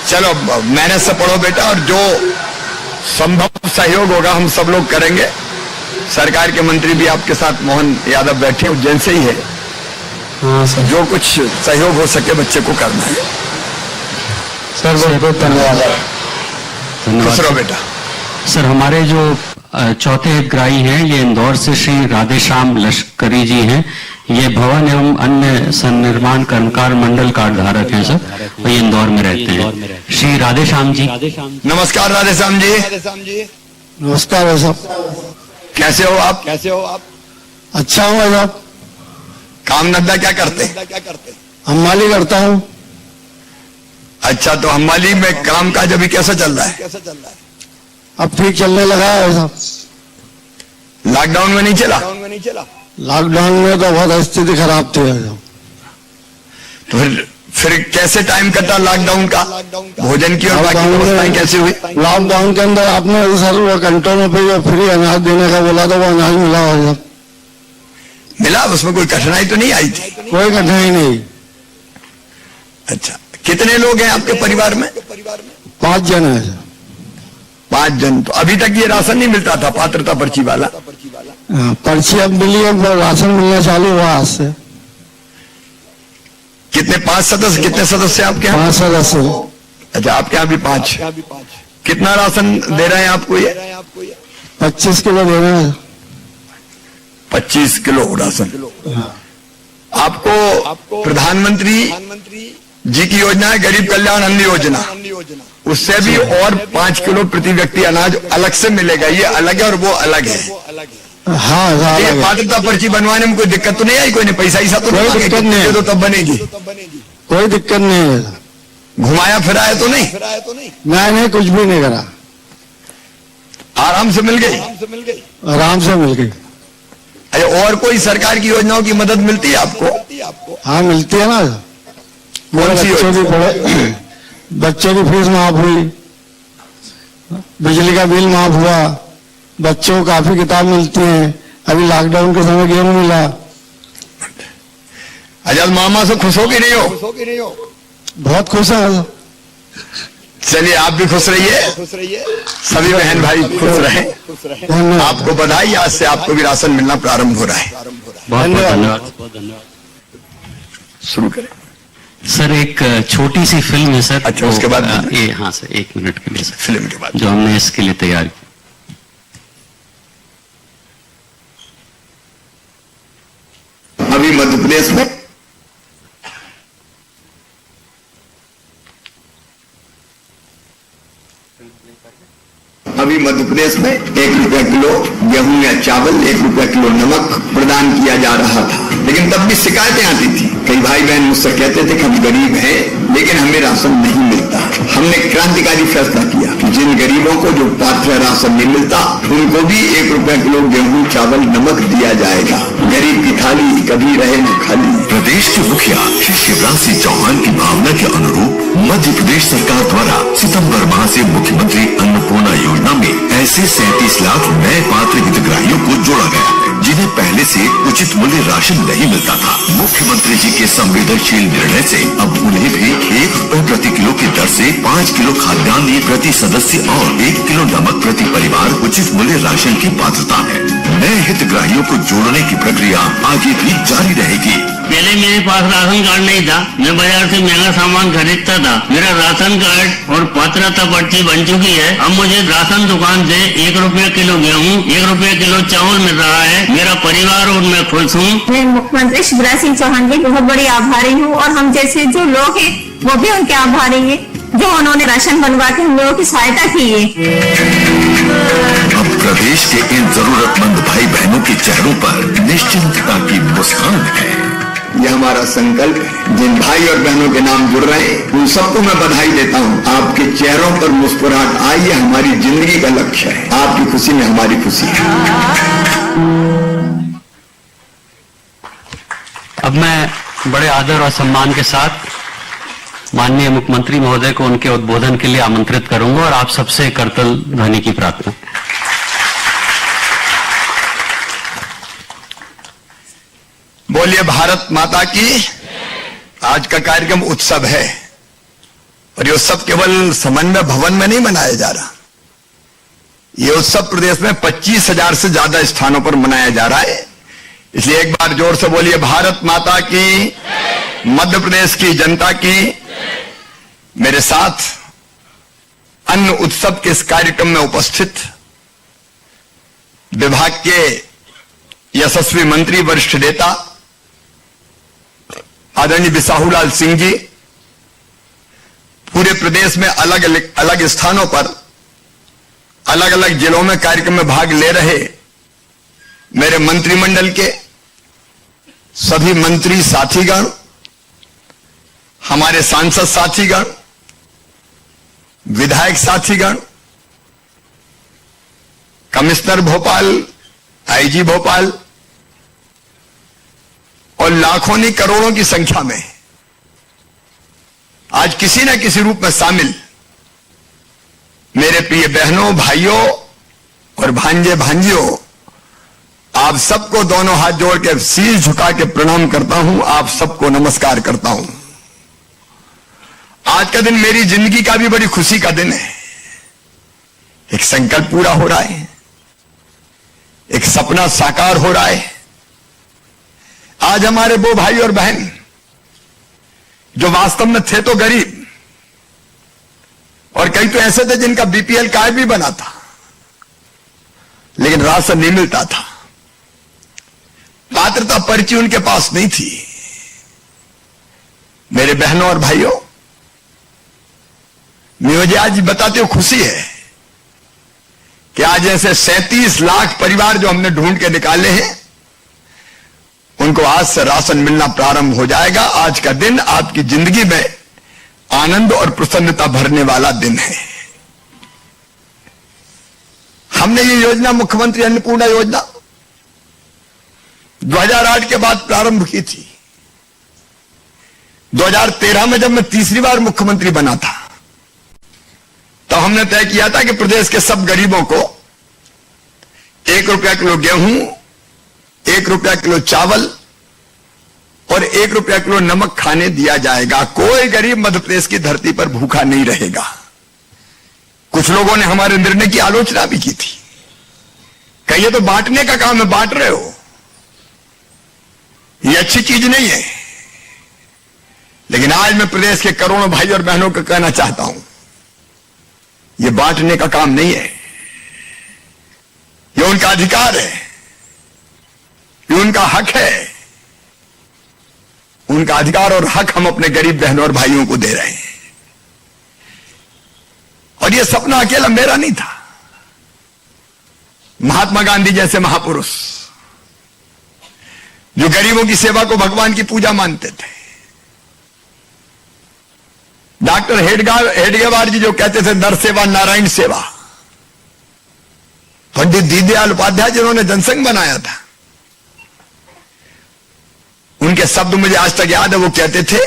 चलो मेहनत से पढ़ो बेटा, और जो संभव सहयोग होगा हम सब लोग करेंगे। सरकार के मंत्री भी आपके साथ, मोहन यादव बैठे उज्जैन से ही है। हाँ सर। जो कुछ सहयोग हो सके बच्चे को करना है। सर बहुत बहुत धन्यवाद। खुश रहो बेटा। सर हमारे जो चौथे हितग्राही हैं, ये इंदौर से श्री राधेश्याम लश्करी जी हैं। ये भवन एवं अन्य सन्निर्माण कर्मकार मंडल कार्ड धारक हैं सर, और ये इंदौर में रहते हैं। श्री राधेश्याम जी। नमस्कार राधेश्याम जी। नमस्कार साहब। कैसे हो आप? अच्छा हूँ साहब। काम धंधा क्या करते? हमाली करता हूँ। अच्छा, तो हमाली में काम काज अभी कैसा चल रहा है? अब ठीक चलने लगा है साहब। लॉकडाउन में नहीं चला? लॉकडाउन में तो बहुत स्थिति खराब थी। तो फिर कैसे टाइम कटा लॉकडाउन का? भोजन की और बाकी व्यवस्थाएं कैसे हुई? लॉकडाउन के अंदर आपने सर कंट्रोल पे जो फ्री अनाज देने का बोला था, वो अनाज मिला होगा? मिला? उसमें कोई कठिनाई तो नहीं आई थी? कोई कठिनाई नहीं। अच्छा, कितने लोग हैं आपके परिवार में? 5 जन है। 5 जन। तो अभी तक ये राशन नहीं मिलता था, पात्रता पर्ची वाला? पर्ची अब मिली है, राशन मिलना चालू हुआ आज से। कितने? 5 सदस्य? कितने सदस्य आपके यहाँ? 5 सदस्य। अच्छा, आपके यहाँ भी 5। कितना राशन दे रहे हैं आपको ये? 25 किलो दे रहे हैं। 25 किलो राशन। आपको प्रधानमंत्री जी की योजना है गरीब कल्याण अन्न योजना, उससे भी और 5 किलो प्रति व्यक्ति अनाज अलग से मिलेगा। ये अलग है और वो अलग है। हाँ, ये पात्रता पर्ची बनवाने में कोई दिक्कत तो नहीं आई? कोई नहीं पैसा ही तो कोई दिक्कत नहीं है। तो तब बनेगी? कोई दिक्कत नहीं है। घुमाया फिराया तो नहीं? नहीं, कुछ भी नहीं करा। आराम से मिल गई? आराम से मिल गई। अरे और कोई सरकार की योजनाओं की मदद मिलती है आपको? हाँ मिलती है ना। कौन सी बच्चों की फीस माफ हुई, बिजली का बिल माफ हुआ, बच्चों को काफी किताब मिलती हैं। अभी लॉकडाउन के समय गेम मिला। आजाद मामा से खुश हो कि नहीं हो? बहुत खुश है। चलिए आप भी खुश रहिए, सभी बहन भाई खुश रहे। आपको बधाई, आज से आपको भी राशन मिलना प्रारंभ हो रहा है। बहुत धन्यवाद। शुरू करें सर। एक छोटी सी फिल्म है सर। अच्छा, उसके बाद हाँ सर, 1 मिनट के लिए सर। फिल्म के बाद जो हमने इसके लिए तैयार की। अभी मध्य प्रदेश में मध्य प्रदेश में 1 रुपया किलो गेहूं या चावल, 1 रुपया किलो नमक प्रदान किया जा रहा था। लेकिन तब भी शिकायतें आती थी। कई भाई बहन मुझसे कहते थे कि हम गरीब हैं लेकिन हमें राशन नहीं मिलता। हमने क्रांतिकारी फैसला किया कि जिन गरीबों को जो पात्र राशन नहीं मिलता उनको भी 1 रुपया किलो गेहूं चावल नमक दिया जाएगा। गरीब की थाली कभी रहे न खाली। प्रदेश के मुखिया श्री शिवराज सिंह चौहान की भावना के अनुरूप मध्य प्रदेश सरकार द्वारा सितंबर माह से मुख्यमंत्री अन्नपूर्णा योजना में ऐसे 37 लाख नए पात्र हितग्राहियों को जोड़ा गया है जिन्हें पहले से उचित मूल्य राशन नहीं मिलता था। मुख्यमंत्री जी के संवेदनशील निर्णय से अब उन्हें भी 1 रुपए प्रति किलो की दर से 5 किलो खाद्यान्न प्रति सदस्य और 1 किलो नमक प्रति परिवार उचित मूल्य राशन की पात्रता है। नए हितग्राहियों को जोड़ने की प्रक्रिया आगे भी जारी रहेगी। पहले मेरे पास राशन कार्ड नहीं था, मैं बाजार से महंगा सामान खरीदता था। मेरा राशन कार्ड और पात्रता पर्ची बन चुकी है। अब मुझे राशन दुकान से 1 रुपया किलो गेहूं, 1 रुपया किलो चावल मिल रहा है। मेरा परिवार और मैं खुश हूँ। मैं मुख्यमंत्री शिवराज सिंह चौहान की बहुत बड़ी आभारी हूँ और हम जैसे जो लोग हैं वो भी उनके आभारी हैं जो उन्होंने राशन बनवा के हम लोगों की सहायता की है। अब प्रदेश के इन जरूरतमंद भाई बहनों के चेहरों पर निश्चिंतता की मुस्कान है। यह हमारा संकल्प है। जिन भाई और बहनों के नाम जुड़ रहे हैं उन सबको मैं बधाई देता हूँ। आपके चेहरों पर मुस्कुराहट आई, ये हमारी जिंदगी का लक्ष्य है। आपकी खुशी में हमारी खुशी है। अब मैं बड़े आदर और सम्मान के साथ माननीय मुख्यमंत्री महोदय को उनके उद्बोधन के लिए आमंत्रित करूंगा और आप सबसे करतल ध्वनि की प्रार्थना। बोलिए भारत माता की। आज का कार्यक्रम उत्सव है और ये उत्सव केवल समन्वय भवन में नहीं मनाया जा रहा। ये उत्सव प्रदेश में 25,000 से ज्यादा स्थानों पर मनाया जा रहा है। इसलिए एक बार जोर से बोलिए भारत माता की, मध्य प्रदेश की जनता की। मेरे साथ अन्न उत्सव के इस कार्यक्रम में उपस्थित विभाग के यशस्वी मंत्री, वरिष्ठ नेता आदरणीय बिसाहूलाल सिंह जी, पूरे प्रदेश में अलग अलग स्थानों पर अलग अलग जिलों में कार्यक्रम में भाग ले रहे मेरे मंत्रिमंडल के सभी मंत्री साथीगण, हमारे सांसद साथीगण, विधायक साथीगण, कमिश्नर भोपाल, आईजी भोपाल और लाखों नहीं करोड़ों की संख्या में आज किसी न किसी रूप में शामिल मेरे प्रिय बहनों, भाइयों और भांजे भांजियों, आप सबको दोनों हाथ जोड़ के शीश झुका के प्रणाम करता हूं। आप सबको नमस्कार करता हूं। आज का दिन मेरी जिंदगी का भी बड़ी खुशी का दिन है। एक संकल्प पूरा हो रहा है, एक सपना साकार हो रहा है। आज हमारे वो भाई और बहन जो वास्तव में थे तो गरीब और कई तो ऐसे थे जिनका बीपीएल कार्ड भी बना था लेकिन राशन नहीं मिलता था, पात्रता पर्ची उनके पास नहीं थी। मेरे बहनों और भाइयों, मुझे आज बताते हो खुशी है कि आज ऐसे 37 लाख परिवार जो हमने ढूंढ के निकाले हैं उनको आज से राशन मिलना प्रारंभ हो जाएगा। आज का दिन आपकी जिंदगी में आनंद और प्रसन्नता भरने वाला दिन है। हमने ये योजना मुख्यमंत्री अन्नपूर्णा योजना 2008 के बाद प्रारंभ की थी। 2013 में जब मैं तीसरी बार मुख्यमंत्री बना था तो हमने तय किया था कि प्रदेश के सब गरीबों को 1 रुपया किलो गेहूं, 1 रुपया किलो चावल और 1 रुपया किलो नमक खाने दिया जाएगा। कोई गरीब मध्य प्रदेश की धरती पर भूखा नहीं रहेगा। कुछ लोगों ने हमारे निर्णय की आलोचना भी की थी, कहिए तो बांटने का काम है, बांट रहे हो, ये अच्छी चीज नहीं है। लेकिन आज मैं प्रदेश के करोड़ों भाई और बहनों को कहना चाहता हूं, ये बांटने का काम नहीं है, ये उनका अधिकार है, ये उनका हक है। उनका अधिकार और हक हम अपने गरीब बहनों और भाइयों को दे रहे हैं। और ये सपना अकेला मेरा नहीं था, महात्मा गांधी जैसे महापुरुष जो गरीबों की सेवा को भगवान की पूजा मानते थे, डॉक्टर हेडगेवार जी जो कहते थे नर सेवा नारायण सेवा, पंडित दीनदयाल उपाध्याय जिन्होंने जनसंघ बनाया था, उनके शब्द मुझे आज तक याद है। वो कहते थे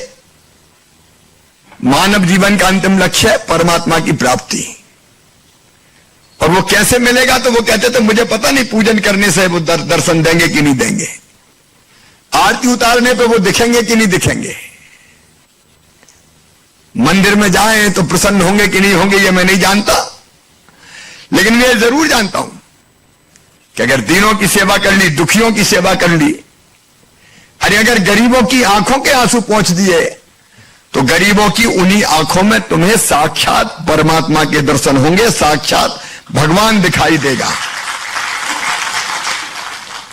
मानव जीवन का अंतिम लक्ष्य है परमात्मा की प्राप्ति, और वो कैसे मिलेगा? तो वो कहते थे मुझे पता नहीं पूजन करने से वो दर्शन देंगे कि नहीं देंगे, आरती उतारने पे वो दिखेंगे कि नहीं दिखेंगे, मंदिर में जाएं तो प्रसन्न होंगे कि नहीं होंगे, ये मैं नहीं जानता। लेकिन मैं जरूर जानता हूं कि अगर दीनों की सेवा कर ली, दुखियों की सेवा कर ली, अरे अगर गरीबों की आंखों के आंसू पहुंच दिए, तो गरीबों की उन्हीं आंखों में तुम्हें साक्षात परमात्मा के दर्शन होंगे, साक्षात भगवान दिखाई देगा।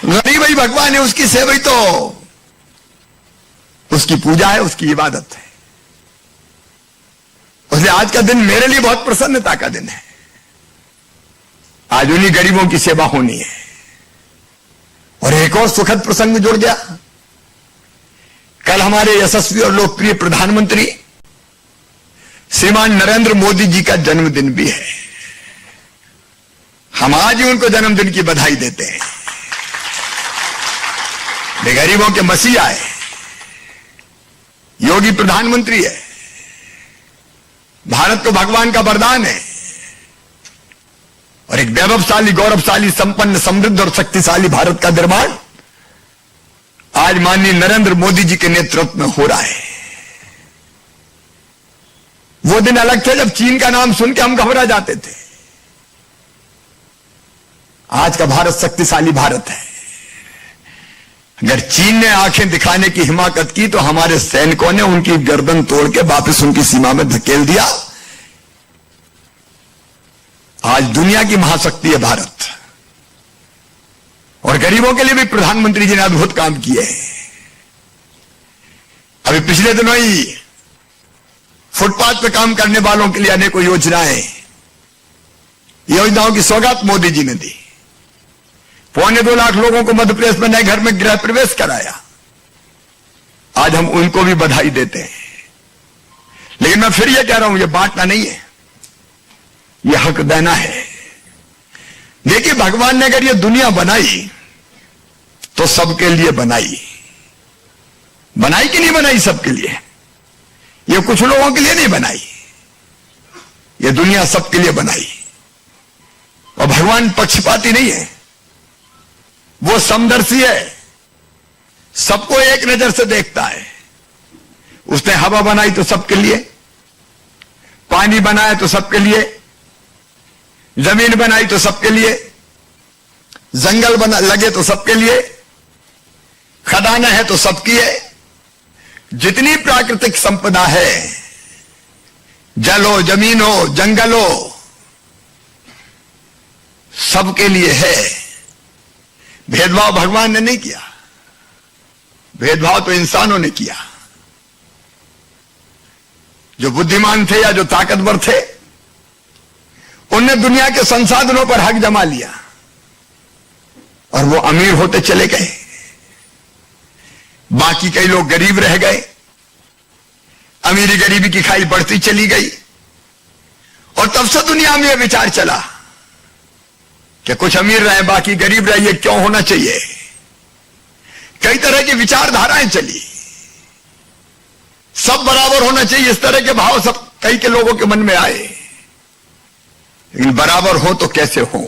गरीब ही भगवान है, उसकी सेवा ही तो उसकी पूजा है, उसकी इबादत है। इसलिए आज का दिन मेरे लिए बहुत प्रसन्नता का दिन है। आज उन्हीं गरीबों की सेवा होनी है। और एक और सुखद प्रसंग जुड़ गया। कल हमारे यशस्वी और लोकप्रिय प्रधानमंत्री श्रीमान नरेंद्र मोदी जी का जन्मदिन भी है। हम आज ही उनको जन्मदिन की बधाई देते हैं। वे गरीबों के मसीहा है, योगी प्रधानमंत्री है, भारत को भगवान का वरदान है, और एक वैभवशाली, गौरवशाली, संपन्न, समृद्ध और शक्तिशाली भारत का निर्माण आज माननीय नरेंद्र मोदी जी के नेतृत्व में हो रहा है। वो दिन अलग थे जब चीन का नाम सुन के हम घबरा जाते थे। आज का भारत शक्तिशाली भारत है। अगर चीन ने आंखें दिखाने की हिमाकत की तो हमारे सैनिकों ने उनकी गर्दन तोड़ के वापस उनकी सीमा में धकेल दिया। आज दुनिया की महाशक्ति है भारत, और गरीबों के लिए भी प्रधानमंत्री जी ने अद्भुत काम किए हैं। अभी पिछले दिनों ही फुटपाथ पे काम करने वालों के लिए अनेकों योजनाओं की सौगात मोदी जी ने दी। 2.25 लाख लोगों को मध्य प्रदेश में नए घर में गृह प्रवेश कराया। आज हम उनको भी बधाई देते हैं। लेकिन मैं फिर यह कह रहा हूं, यह बांटना नहीं है, यह हक देना है। देखिए, भगवान ने अगर यह दुनिया बनाई तो सबके लिए बनाई कि नहीं बनाई? सबके लिए। यह कुछ लोगों के लिए नहीं बनाई, यह दुनिया सबके लिए बनाई। और भगवान पक्षपाती नहीं है, वो समदर्शी है, सबको एक नजर से देखता है। उसने हवा बनाई तो सबके लिए, पानी बनाया तो सबके लिए, जमीन बनाई तो सबके लिए, जंगल बना लगे तो सबके लिए, खदाना है तो सबकी है। जितनी प्राकृतिक संपदा है, जल हो, जमीन हो, जंगल हो, सबके लिए है। भेदभाव भगवान ने नहीं किया, भेदभाव तो इंसानों ने किया। जो बुद्धिमान थे या जो ताकतवर थे, उनने दुनिया के संसाधनों पर हक जमा लिया और वो अमीर होते चले गए। बाकी कई लोग गरीब रह गए। अमीरी गरीबी की खाई बढ़ती चली गई। और तब से दुनिया में यह विचार चला कि कुछ अमीर रहे, बाकी गरीब रहे, ये क्यों होना चाहिए? कई तरह की विचारधाराएं चली। सब बराबर होना चाहिए, इस तरह के भाव सब कई के लोगों के मन में आए। लेकिन बराबर हो तो कैसे हो?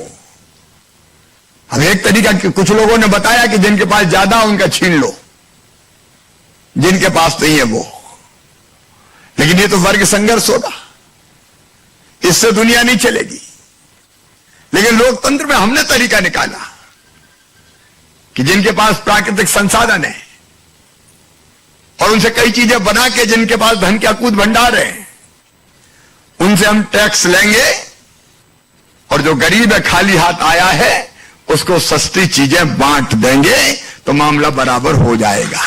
अब एक तरीका कुछ लोगों ने बताया कि जिनके पास ज्यादा उनका छीन लो, जिनके पास नहीं है वो। लेकिन ये तो वर्ग संघर्ष होगा, इससे दुनिया नहीं चलेगी। लेकिन लोकतंत्र में हमने तरीका निकाला कि जिनके पास प्राकृतिक संसाधन है और उनसे कई चीजें बना के जिनके पास धन के अकूत भंडार है, उनसे हम टैक्स लेंगे, और जो गरीब है, खाली हाथ आया है, उसको सस्ती चीजें बांट देंगे, तो मामला बराबर हो जाएगा।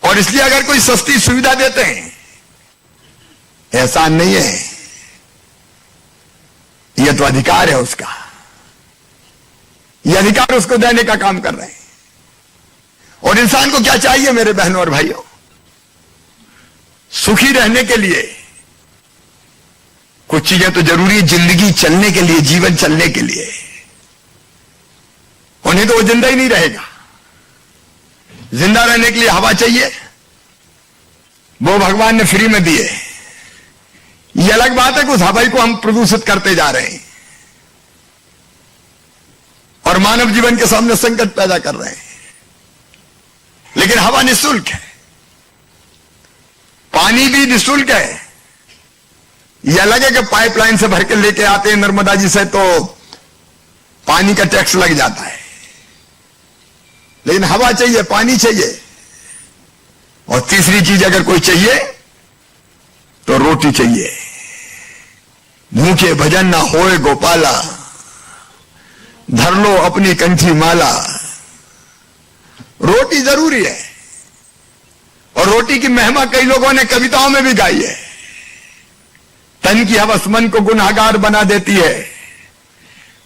और इसलिए अगर कोई सस्ती सुविधा देते हैं, एहसान नहीं है, यह ये तो अधिकार है उसका, ये अधिकार उसको देने का काम कर रहे हैं। और इंसान को क्या चाहिए मेरे बहनों और भाइयों? सुखी रहने के लिए कुछ चीजें तो जरूरी है, जिंदगी चलने के लिए, जीवन चलने के लिए। उन्हें तो वो जिंदा ही नहीं रहेगा। जिंदा रहने के लिए हवा चाहिए, वो भगवान ने फ्री में दिए। ये अलग बात है कि उस हवा को हम प्रदूषित करते जा रहे हैं और मानव जीवन के सामने संकट पैदा कर रहे हैं। लेकिन हवा निःशुल्क है, पानी भी निःशुल्क है। यह अलग है कि पाइपलाइन से भर के लेके आते हैं नर्मदा जी से, तो पानी का टैक्स लग जाता है। लेकिन हवा चाहिए, पानी चाहिए, और तीसरी चीज अगर कोई चाहिए तो रोटी चाहिए। भूखे भजन ना होए गोपाला, धर लो अपनी कंठी माला। रोटी जरूरी है, और रोटी की महिमा कई लोगों ने कविताओं में भी गाई है। तन की हवस मन को गुनहगार बना देती है,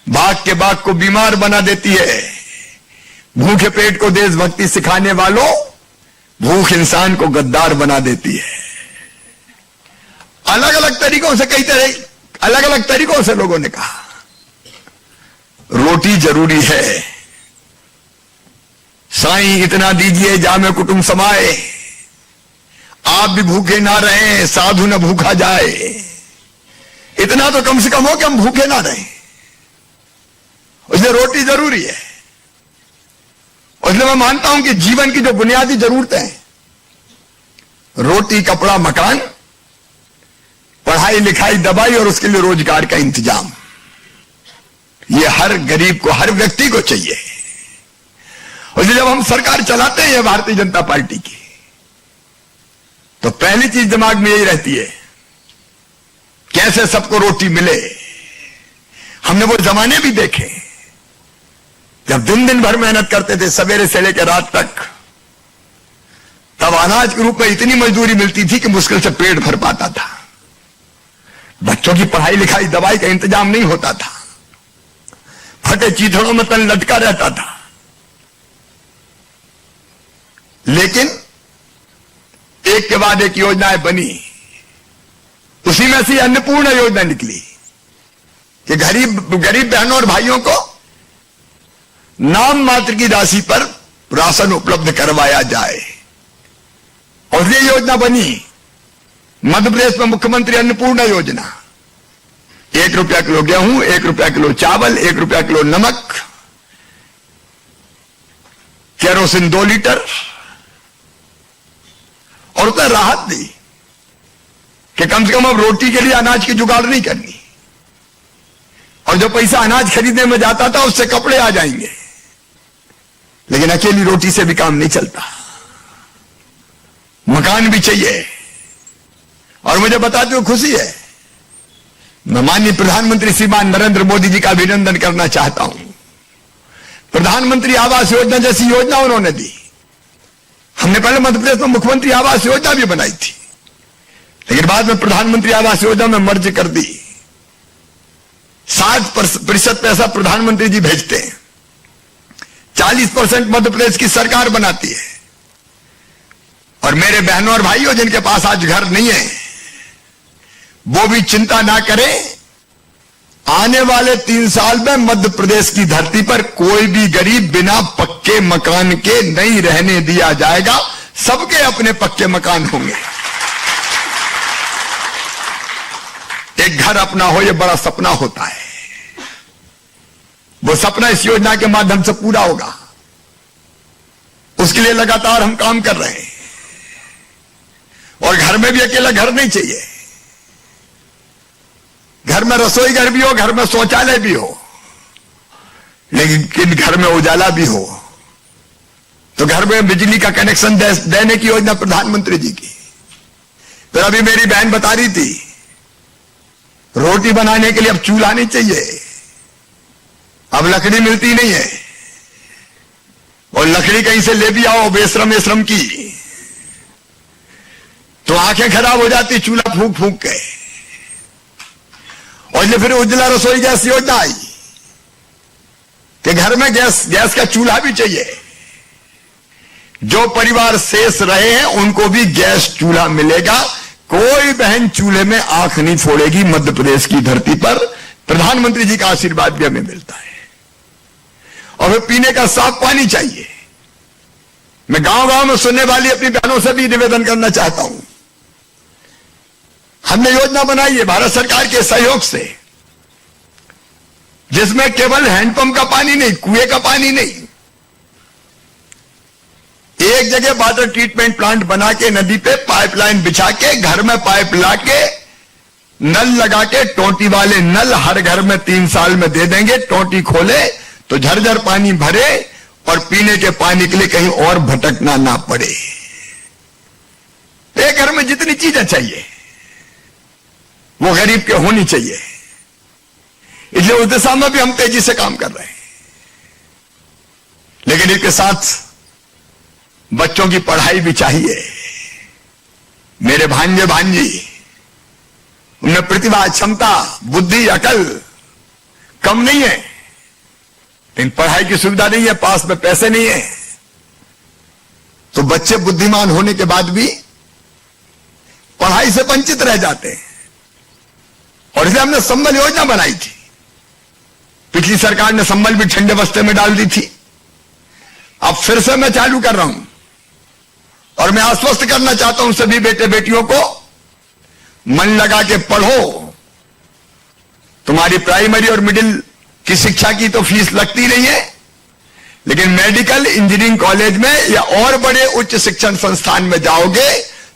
बाग के बाग को बीमार बना देती है। भूखे पेट को देशभक्ति सिखाने वालों, भूख इंसान को गद्दार बना देती है। अलग अलग तरीकों से, कई तरह अलग अलग तरीकों से लोगों ने कहा रोटी जरूरी है। साईं इतना दीजिए जामे कुटुंब समाए, आप भी भूखे ना रहें साधु न भूखा जाए। इतना तो कम से कम हो कि हम भूखे ना रहें। इसलिए रोटी जरूरी है। इसलिए मैं मानता हूं कि जीवन की जो बुनियादी जरूरतें हैं, रोटी, कपड़ा, मकान, पढ़ाई लिखाई, दवाई और उसके लिए रोजगार का इंतजाम, ये हर गरीब को, हर व्यक्ति को चाहिए। और जब हम सरकार चलाते हैं भारतीय जनता पार्टी की, तो पहली चीज दिमाग में यही रहती है, कैसे सबको रोटी मिले। हमने वो जमाने भी देखे जब दिन दिन भर मेहनत करते थे, सवेरे से लेकर रात तक, तब अनाज के रूप में इतनी मजदूरी मिलती थी कि मुश्किल से पेट भर पाता था। बच्चों की पढ़ाई लिखाई, दवाई का इंतजाम नहीं होता था, फटे चीथड़ों में तन लटका रहता था। लेकिन एक के बाद एक योजनाएं बनी, उसी में से अन्नपूर्णा योजना निकली कि गरीब बहनों और भाइयों को नाम मात्र की राशि पर राशन उपलब्ध करवाया जाए। और ये योजना बनी मध्य प्रदेश में मुख्यमंत्री अन्नपूर्णा योजना। 1 रुपया किलो गेहूं, 1 रुपया किलो चावल, 1 रुपया किलो नमक, केरोसिन 2 लीटर, और उतना राहत दी कि कम से कम अब रोटी के लिए अनाज की जुगाड़ नहीं करनी, और जो पैसा अनाज खरीदने में जाता था उससे कपड़े आ जाएंगे। लेकिन अकेली रोटी से भी काम नहीं चलता, मकान भी चाहिए। और मुझे बताते हुए खुशी है, मैं माननीय प्रधानमंत्री श्रीमान नरेंद्र मोदी जी का अभिनंदन करना चाहता हूं। प्रधानमंत्री आवास योजना जैसी योजना उन्होंने दी। हमने पहले मध्य प्रदेश में मुख्यमंत्री आवास योजना भी बनाई थी, लेकिन बाद में प्रधानमंत्री आवास योजना में मर्ज कर दी। 60% पैसा प्रधानमंत्री जी भेजते हैं, 40% मध्य प्रदेश की सरकार बनाती है। और मेरे बहनों और भाइयों जिनके पास आज घर नहीं है, वो भी चिंता ना करें। आने वाले 3 साल में मध्य प्रदेश की धरती पर कोई भी गरीब बिना पक्के मकान के नहीं रहने दिया जाएगा। सबके अपने पक्के मकान होंगे। एक घर अपना हो, यह बड़ा सपना होता है। वो सपना इस योजना के माध्यम से पूरा होगा। उसके लिए लगातार हम काम कर रहे हैं। और घर में भी अकेला घर नहीं चाहिए, घर में रसोई घर भी हो, घर में शौचालय भी हो, लेकिन घर में उजाला भी हो। तो घर में बिजली का कनेक्शन देने की योजना प्रधानमंत्री जी की। फिर अभी मेरी बहन बता रही थी, रोटी बनाने के लिए अब चूल्हा नहीं चाहिए, अब लकड़ी मिलती नहीं है, और लकड़ी कहीं से ले भी आओ बेश्रम की, तो आंखें खराब हो जाती चूल्हा फूंक फूंक के। और ये फिर उज्ज्वला रसोई गैस योजना आई कि घर में गैस का चूल्हा भी चाहिए। जो परिवार शेष रहे हैं उनको भी गैस चूल्हा मिलेगा। कोई बहन चूल्हे में आंख नहीं फोड़ेगी। मध्य प्रदेश की धरती पर प्रधानमंत्री जी का आशीर्वाद भी हमें मिलता है। और फिर पीने का साफ पानी चाहिए। मैं गांव गांव में सुनने वाली अपनी बहनों से भी निवेदन करना चाहता हूं, हमने योजना बनाई है भारत सरकार के सहयोग से, जिसमें केवल हैंडपंप का पानी नहीं, कुएं का पानी नहीं, एक जगह वाटर ट्रीटमेंट प्लांट बना के नदी पे पाइपलाइन बिछा के घर में पाइप ला के नल लगा के टोटी वाले नल हर घर में 3 साल में दे देंगे। टोटी खोले तो झरझर पानी भरे और पीने के पानी के लिए कहीं और भटकना ना पड़े। एक घर में जितनी चीजें चाहिए वो गरीब के होनी चाहिए। इसलिए उस दिशा में भी हम तेजी से काम कर रहे हैं। लेकिन इसके साथ बच्चों की पढ़ाई भी चाहिए। मेरे भांजे भांजी, उनमें प्रतिभा, क्षमता, बुद्धि, अकल कम नहीं है, लेकिन पढ़ाई की सुविधा नहीं है, पास में पैसे नहीं है। तो बच्चे बुद्धिमान होने के बाद भी पढ़ाई से वंचित रह जाते हैं। और इसलिए हमने संबल योजना बनाई थी। पिछली सरकार ने संबल भी ठंडे बस्ते में डाल दी थी। अब फिर से मैं चालू कर रहा हूं और मैं आश्वस्त करना चाहता हूं सभी बेटे बेटियों को, मन लगा के पढ़ो। तुम्हारी प्राइमरी और मिडिल की शिक्षा की तो फीस लगती नहीं है, लेकिन मेडिकल, इंजीनियरिंग कॉलेज में या और बड़े उच्च शिक्षण संस्थान में जाओगे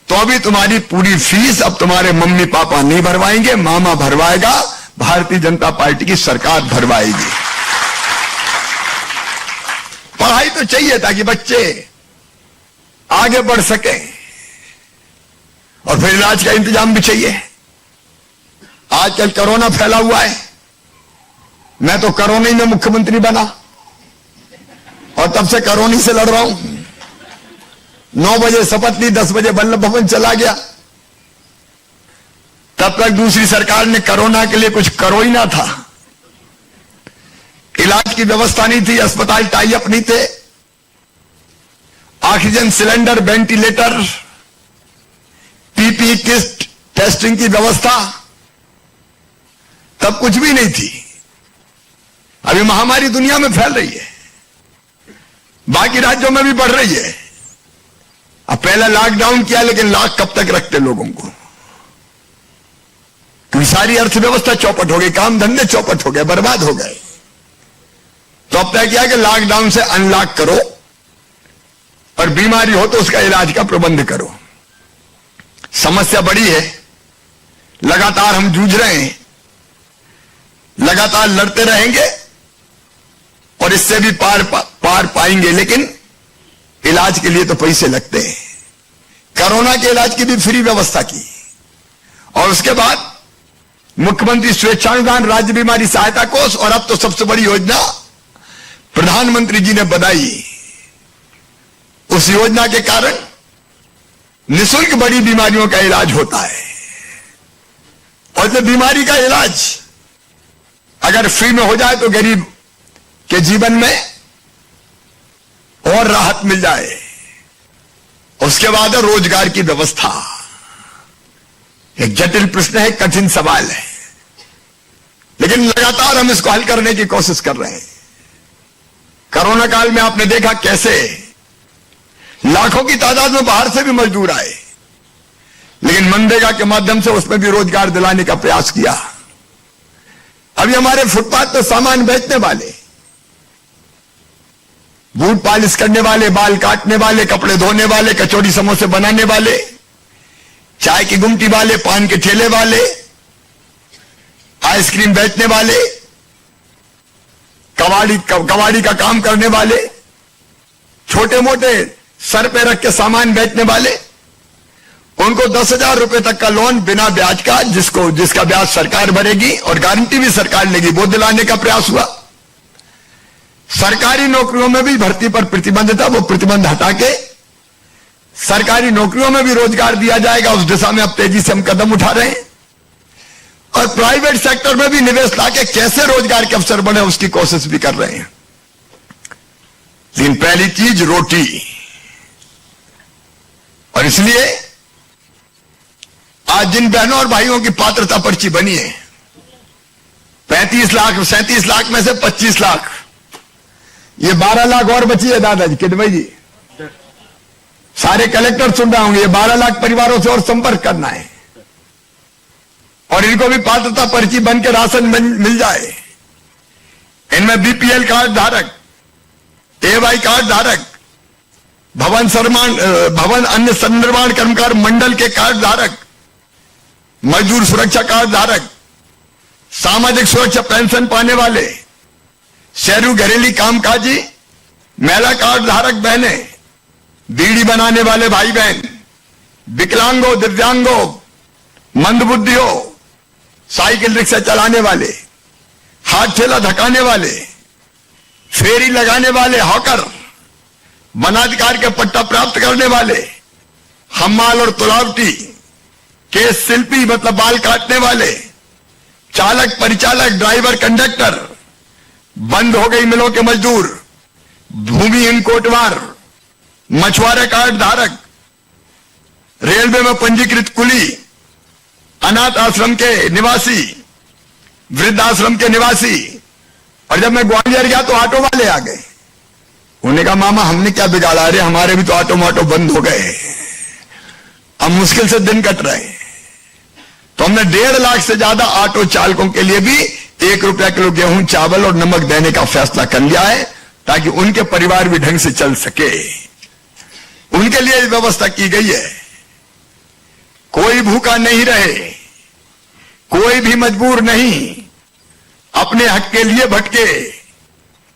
तो भी तुम्हारी पूरी फीस अब तुम्हारे मम्मी पापा नहीं भरवाएंगे, मामा भरवाएगा, भारतीय जनता पार्टी की सरकार भरवाएगी। पढ़ाई तो चाहिए ताकि बच्चे आगे बढ़ सके, और फिर इलाज का इंतजाम भी चाहिए। आजकल कोरोना फैला हुआ है। मैं तो कोरोना ही में मुख्यमंत्री बना और तब से कोरोना से लड़ रहा हूं। 9 बजे शपथ ली, 10 बजे वल्लभ भवन चला गया। तब तक दूसरी सरकार ने कोरोना के लिए कुछ करो ही ना था। इलाज की व्यवस्था नहीं थी, अस्पताल टाई अप नहीं थे, oxygen cylinder, ventilator, PPE kit, testing की व्यवस्था तब कुछ भी नहीं थी। अभी महामारी दुनिया में फैल रही है, बाकी राज्यों में भी बढ़ रही है। अब पहला लॉकडाउन किया, लेकिन लॉक कब तक रखते लोगों को? क्योंकि सारी अर्थव्यवस्था चौपट हो गई, काम धंधे चौपट हो गए, बर्बाद हो गए। तो अब तय किया कि लॉकडाउन से अनलॉक करो और बीमारी हो तो उसका इलाज का प्रबंध करो। समस्या बड़ी है, लगातार हम जूझ रहे हैं, लगातार लड़ते रहेंगे और इससे भी पार पाएंगे। लेकिन इलाज के लिए तो पैसे लगते हैं। कोरोना के इलाज की भी फ्री व्यवस्था की, और उसके बाद मुख्यमंत्री स्वेच्छानुदान राज्य बीमारी सहायता कोष, और अब तो सबसे बड़ी योजना प्रधानमंत्री जी ने बनाई। उस योजना के कारण निःशुल्क बड़ी बीमारियों का इलाज होता है। और जब बीमारी का इलाज अगर फ्री में हो जाए तो गरीब के जीवन में और राहत मिल जाए। उसके बाद है रोजगार की व्यवस्था। एक जटिल प्रश्न है, कठिन सवाल है, लेकिन लगातार हम इसको हल करने की कोशिश कर रहे हैं। कोरोना काल में आपने देखा कैसे लाखों की तादाद में बाहर से भी मजदूर आए, लेकिन मनरेगा के माध्यम से उसमें भी रोजगार दिलाने का प्रयास किया। अभी हमारे फुटपाथ पर सामान बेचने वाले, बूट पॉलिश करने वाले, बाल काटने वाले, कपड़े धोने वाले, कचौड़ी समोसे बनाने वाले, चाय की गुमटी वाले, पान के ठेले वाले, आइसक्रीम बेचने वाले, कबाड़ी का काम करने वाले, छोटे मोटे सर पे रख के सामान बेचने वाले, उनको 10,000 रुपए तक का लोन बिना ब्याज का, जिसका ब्याज सरकार भरेगी और गारंटी भी सरकार लेगी, वो दिलाने का प्रयास हुआ। सरकारी नौकरियों में भी भर्ती पर प्रतिबंध था, वो प्रतिबंध हटा के सरकारी नौकरियों में भी रोजगार दिया जाएगा। उस दिशा में अब तेजी से हम कदम उठा रहे हैं। और प्राइवेट सेक्टर में भी निवेश लाके कैसे रोजगार के अवसर बने उसकी कोशिश भी कर रहे हैं। लेकिन पहली चीज रोटी, और इसलिए आज जिन बहनों और भाइयों की पात्रता पर्ची बनी है 35 लाख 37 लाख में से 25 लाख, ये 12 लाख और बची है दादाजी किदवई जी, सारे कलेक्टर सुन रहे होंगे, ये 12 लाख परिवारों से और संपर्क करना है और इनको भी पात्रता पर्ची बन के राशन मिल जाए। इनमें बीपीएल कार्ड धारक, एवाई कार्ड धारक, भवन अन्य संनिर्माण कर्मकार मंडल के कार्ड धारक, मजदूर सुरक्षा कार्ड धारक, सामाजिक सुरक्षा पेंशन पाने वाले, शहरी घरेलू कामकाजी, महिला कार्ड धारक बहनें, बीड़ी बनाने वाले भाई बहन, विकलांगों, दिव्यांगों, मंदबुद्धियों, साइकिल रिक्शा चलाने वाले, हाथ ठेला धकाने वाले, फेरी लगाने वाले, हॉकर, वनाधिकार के पट्टा प्राप्त करने वाले, हम्माल और तुलावटी, केस शिल्पी मतलब बाल काटने वाले, चालक, परिचालक, ड्राइवर, कंडक्टर, बंद हो गई मिलों के मजदूर, भूमिहीन कोटवार, मछुआरा कार्ड धारक, रेलवे में पंजीकृत कुली, अनाथ आश्रम के निवासी, वृद्धाश्रम के निवासी। और जब मैं ग्वालियर गया तो ऑटो वाले आ गए, उन्होंने कहा मामा हमने क्या बिगाड़ा, अरे हमारे भी तो ऑटो मोटो बंद हो गए, अब मुश्किल से दिन कट रहे हैं। तो हमने 1.5 लाख से ज्यादा ऑटो चालकों के लिए भी 1 रुपया किलो गेहूं, चावल और नमक देने का फैसला कर लिया है ताकि उनके परिवार भी ढंग से चल सके। उनके लिए व्यवस्था की गई है, कोई भूखा नहीं रहे, कोई भी मजबूर नहीं, अपने हक के लिए भटके,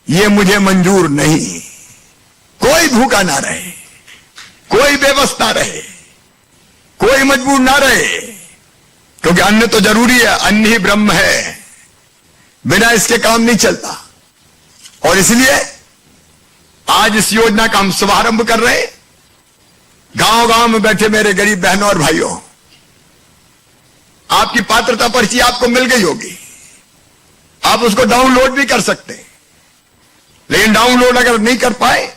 ये मुझे मंजूर नहीं। कोई भूखा ना रहे, कोई बेबस ना रहे, कोई मजबूर ना रहे, क्योंकि अन्न तो जरूरी है, अन्न ही ब्रह्म है, बिना इसके काम नहीं चलता। और इसलिए आज इस योजना का हम शुभारंभ कर रहे हैं। गांव गांव में बैठे मेरे गरीब बहनों और भाइयों, आपकी पात्रता पर्ची आपको मिल गई होगी, आप उसको डाउनलोड भी कर सकते हैं। लेकिन डाउनलोड अगर नहीं कर पाए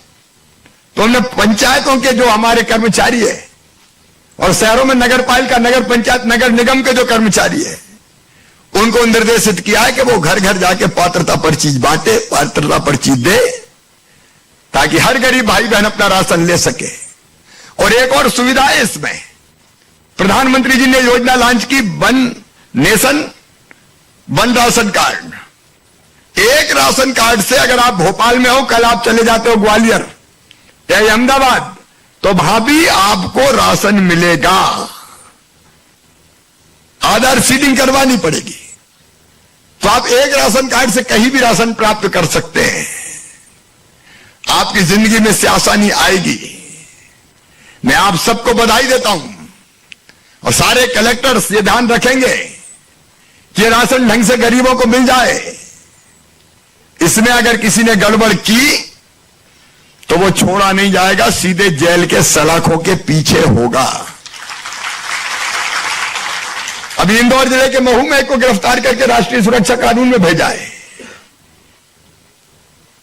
तो हमने पंचायतों के जो हमारे कर्मचारी है और शहरों में नगर पालिका, नगर पंचायत, नगर निगम के जो कर्मचारी है उनको निर्देशित किया है कि वो घर घर जाके पात्रता पर्ची बांटे, पात्रता पर्ची दे, ताकि हर गरीब भाई बहन अपना राशन ले सके। और एक और सुविधा है इसमें, प्रधानमंत्री जी ने योजना लॉन्च की, one nation one ration card. एक राशन कार्ड से अगर आप भोपाल में हो, कल आप चले जाते हो ग्वालियर या अहमदाबाद, तो वहां भी आपको राशन मिलेगा। आधार सीडिंग करवानी पड़ेगी, तो आप एक राशन कार्ड से कहीं भी राशन प्राप्त कर सकते हैं। आपकी जिंदगी में से आसानी आएगी। मैं आप सबको बधाई देता हूं और सारे कलेक्टर्स ये ध्यान रखेंगे कि राशन ढंग से गरीबों को मिल जाए। इसमें अगर किसी ने गड़बड़ की तो वो छोड़ा नहीं जाएगा, सीधे जेल के सलाखों के पीछे होगा। अभी इंदौर जिले के महू में एक को गिरफ्तार करके राष्ट्रीय सुरक्षा कानून में भेजा है,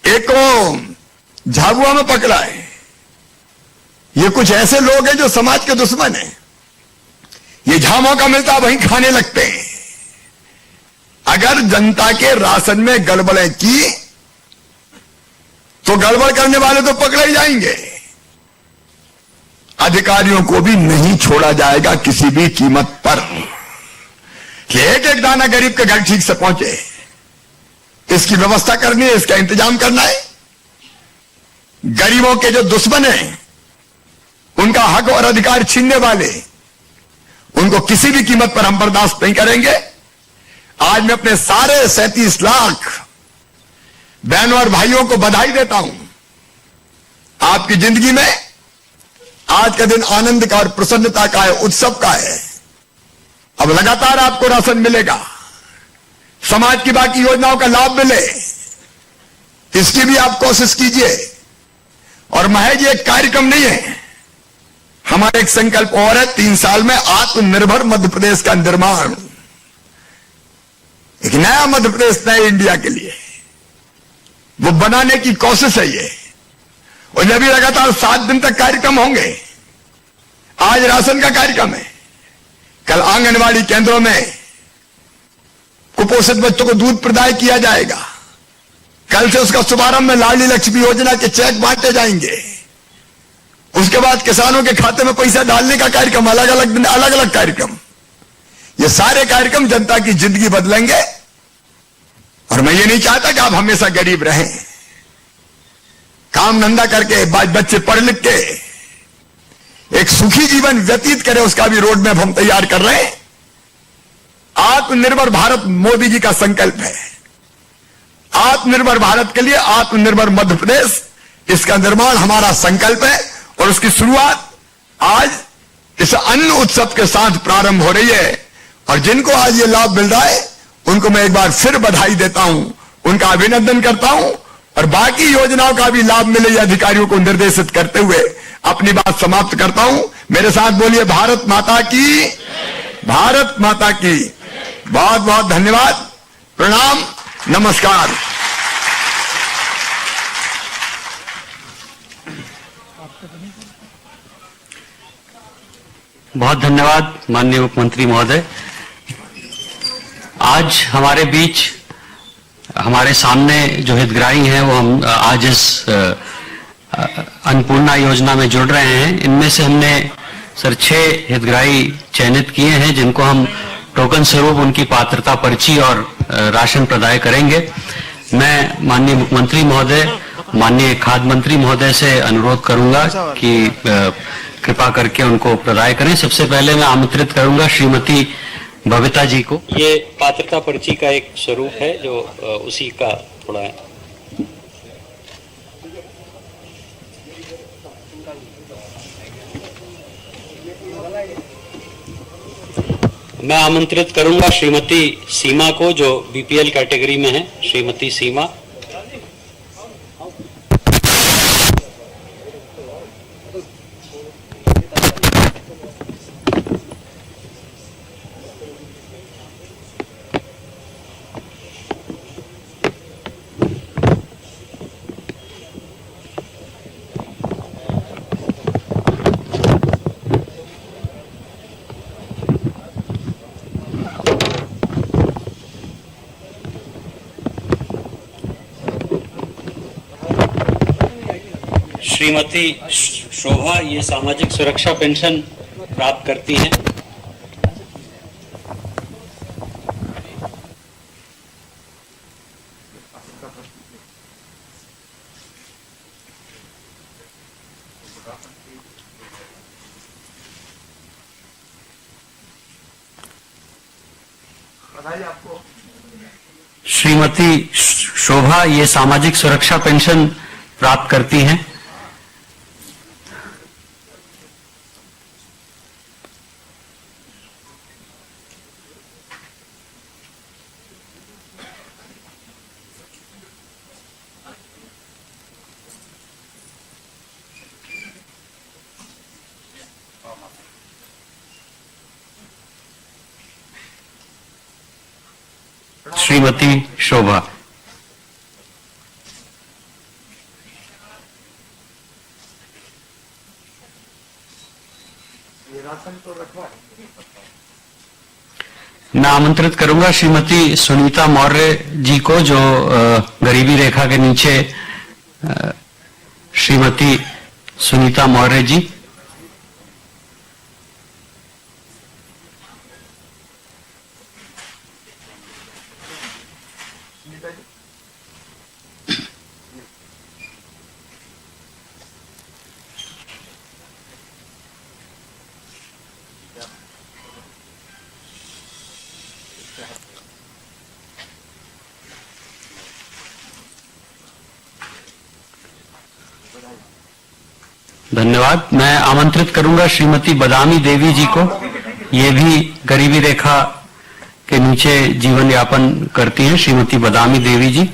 एक को झाबुआ में पकड़ा है। ये कुछ ऐसे लोग हैं जो समाज के दुश्मन हैं। ये जहां मौका मिलता वहीं खाने लगते हैं। अगर जनता के राशन में गड़बड़ें की तो गड़बड़ करने वाले तो पकड़े ही जाएंगे। अधिकारियों को भी नहीं छोड़ा जाएगा किसी भी कीमत पर, कि एक एक दाना गरीब के घर ठीक से पहुंचे। इसकी व्यवस्था करनी है, इसका इंतजाम करना है। गरीबों के जो दुश्मन हैं, उनका हक और अधिकार छीनने वाले, उनको किसी भी कीमत पर हम बर्दाश्त नहीं करेंगे। आज मैं अपने सारे 37 लाख बहनों और भाइयों को बधाई देता हूं। आपकी जिंदगी में आज का दिन आनंद का और प्रसन्नता का है, उत्सव का है। अब लगातार आपको राशन मिलेगा, समाज की बाकी योजनाओं का लाभ मिले, इसकी भी आप कोशिश कीजिए। और महज एक कार्यक्रम नहीं है, हमारा एक संकल्प और है, 3 साल में आत्मनिर्भर मध्य प्रदेश का निर्माण। एक नया मध्य प्रदेश, नए इंडिया के लिए वो बनाने की कोशिश है ये। और जब भी लगातार 7 दिन तक कार्यक्रम होंगे, आज राशन का कार्यक्रम है, कल आंगनवाड़ी केंद्रों में कुपोषित बच्चों को दूध प्रदाय किया जाएगा, कल से उसका शुभारंभ में लाडली लक्ष्मी योजना के चेक बांटे जाएंगे, उसके बाद किसानों के खाते में पैसा डालने का कार्यक्रम, अलग अलग दिन अलग अलग कार्यक्रम। ये सारे कार्यक्रम जनता की जिंदगी बदलेंगे। और मैं ये नहीं चाहता कि आप हमेशा गरीब रहें। काम धंधा करके बच्चे पढ़ लिख के एक सुखी जीवन व्यतीत करें, उसका भी रोड मैप हम तैयार कर रहे हैं। आत्मनिर्भर भारत मोदी जी का संकल्प है। आत्मनिर्भर भारत के लिए आत्मनिर्भर मध्य प्रदेश, इसका निर्माण हमारा संकल्प है। और उसकी शुरुआत आज इस अन्न उत्सव के साथ प्रारंभ हो रही है। और जिनको आज ये लाभ मिल रहा है, उनको मैं एक बार फिर बधाई देता हूं, उनका अभिनंदन करता हूं। और बाकी योजनाओं का भी लाभ मिले, अधिकारियों को निर्देशित करते हुए अपनी बात समाप्त करता हूं। मेरे साथ बोलिए भारत माता की, भारत माता की। बहुत बहुत धन्यवाद, प्रणाम, नमस्कार। बहुत धन्यवाद माननीय मुख्यमंत्री महोदय। आज हमारे बीच, हमारे सामने जो हितग्राही हैं, वो हम आज इस अन्नपूर्णा योजना में जुड़ रहे हैं। इनमें से हमने सर 6 हितग्राही चयनित किए हैं, जिनको हम टोकन स्वरूप उनकी पात्रता पर्ची और राशन प्रदाय करेंगे। मैं माननीय मुख्यमंत्री महोदय, माननीय खाद्य मंत्री महोदय से अनुरोध करूंगा कि कृपा करके उनको प्रदाय करें। सबसे पहले मैं आमंत्रित करूंगा श्रीमती बबीता जी को। ये पात्रता पर्ची का एक स्वरूप है, जो उसी का थोड़ा है। मैं आमंत्रित करूंगा श्रीमती सीमा को, जो बीपीएल कैटेगरी में है। श्रीमती सीमा। श्रीमती शोभा ये सामाजिक सुरक्षा पेंशन प्राप्त करती हैं। श्रीमती शोभा ये सामाजिक सुरक्षा पेंशन प्राप्त करती हैं। श्रीमती शोभा। मैं आमंत्रित करूंगा श्रीमती सुनीता मौर्य जी को, जो गरीबी रेखा के नीचे। श्रीमती सुनीता मौर्य जी। धन्यवाद। मैं आमंत्रित करूंगा श्रीमती बदामी देवी जी को। ये भी गरीबी रेखा के नीचे जीवन यापन करती हैं। श्रीमती बदामी देवी जी।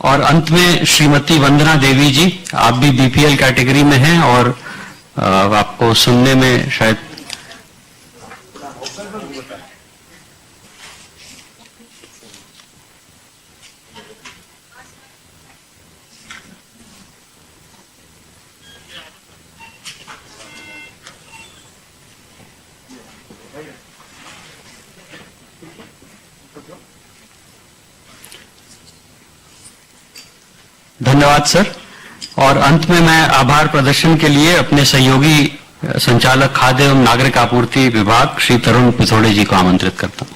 और अंत में श्रीमती वंदना देवी जी, आप भी बीपीएल कैटेगरी में हैं और आपको सुनने में शायद धन्यवाद सर। और अंत में मैं आभार प्रदर्शन के लिए अपने सहयोगी संचालक खाद्य एवं नागरिक आपूर्ति विभाग श्री तरुण पिथोड़े जी को आमंत्रित करता हूं।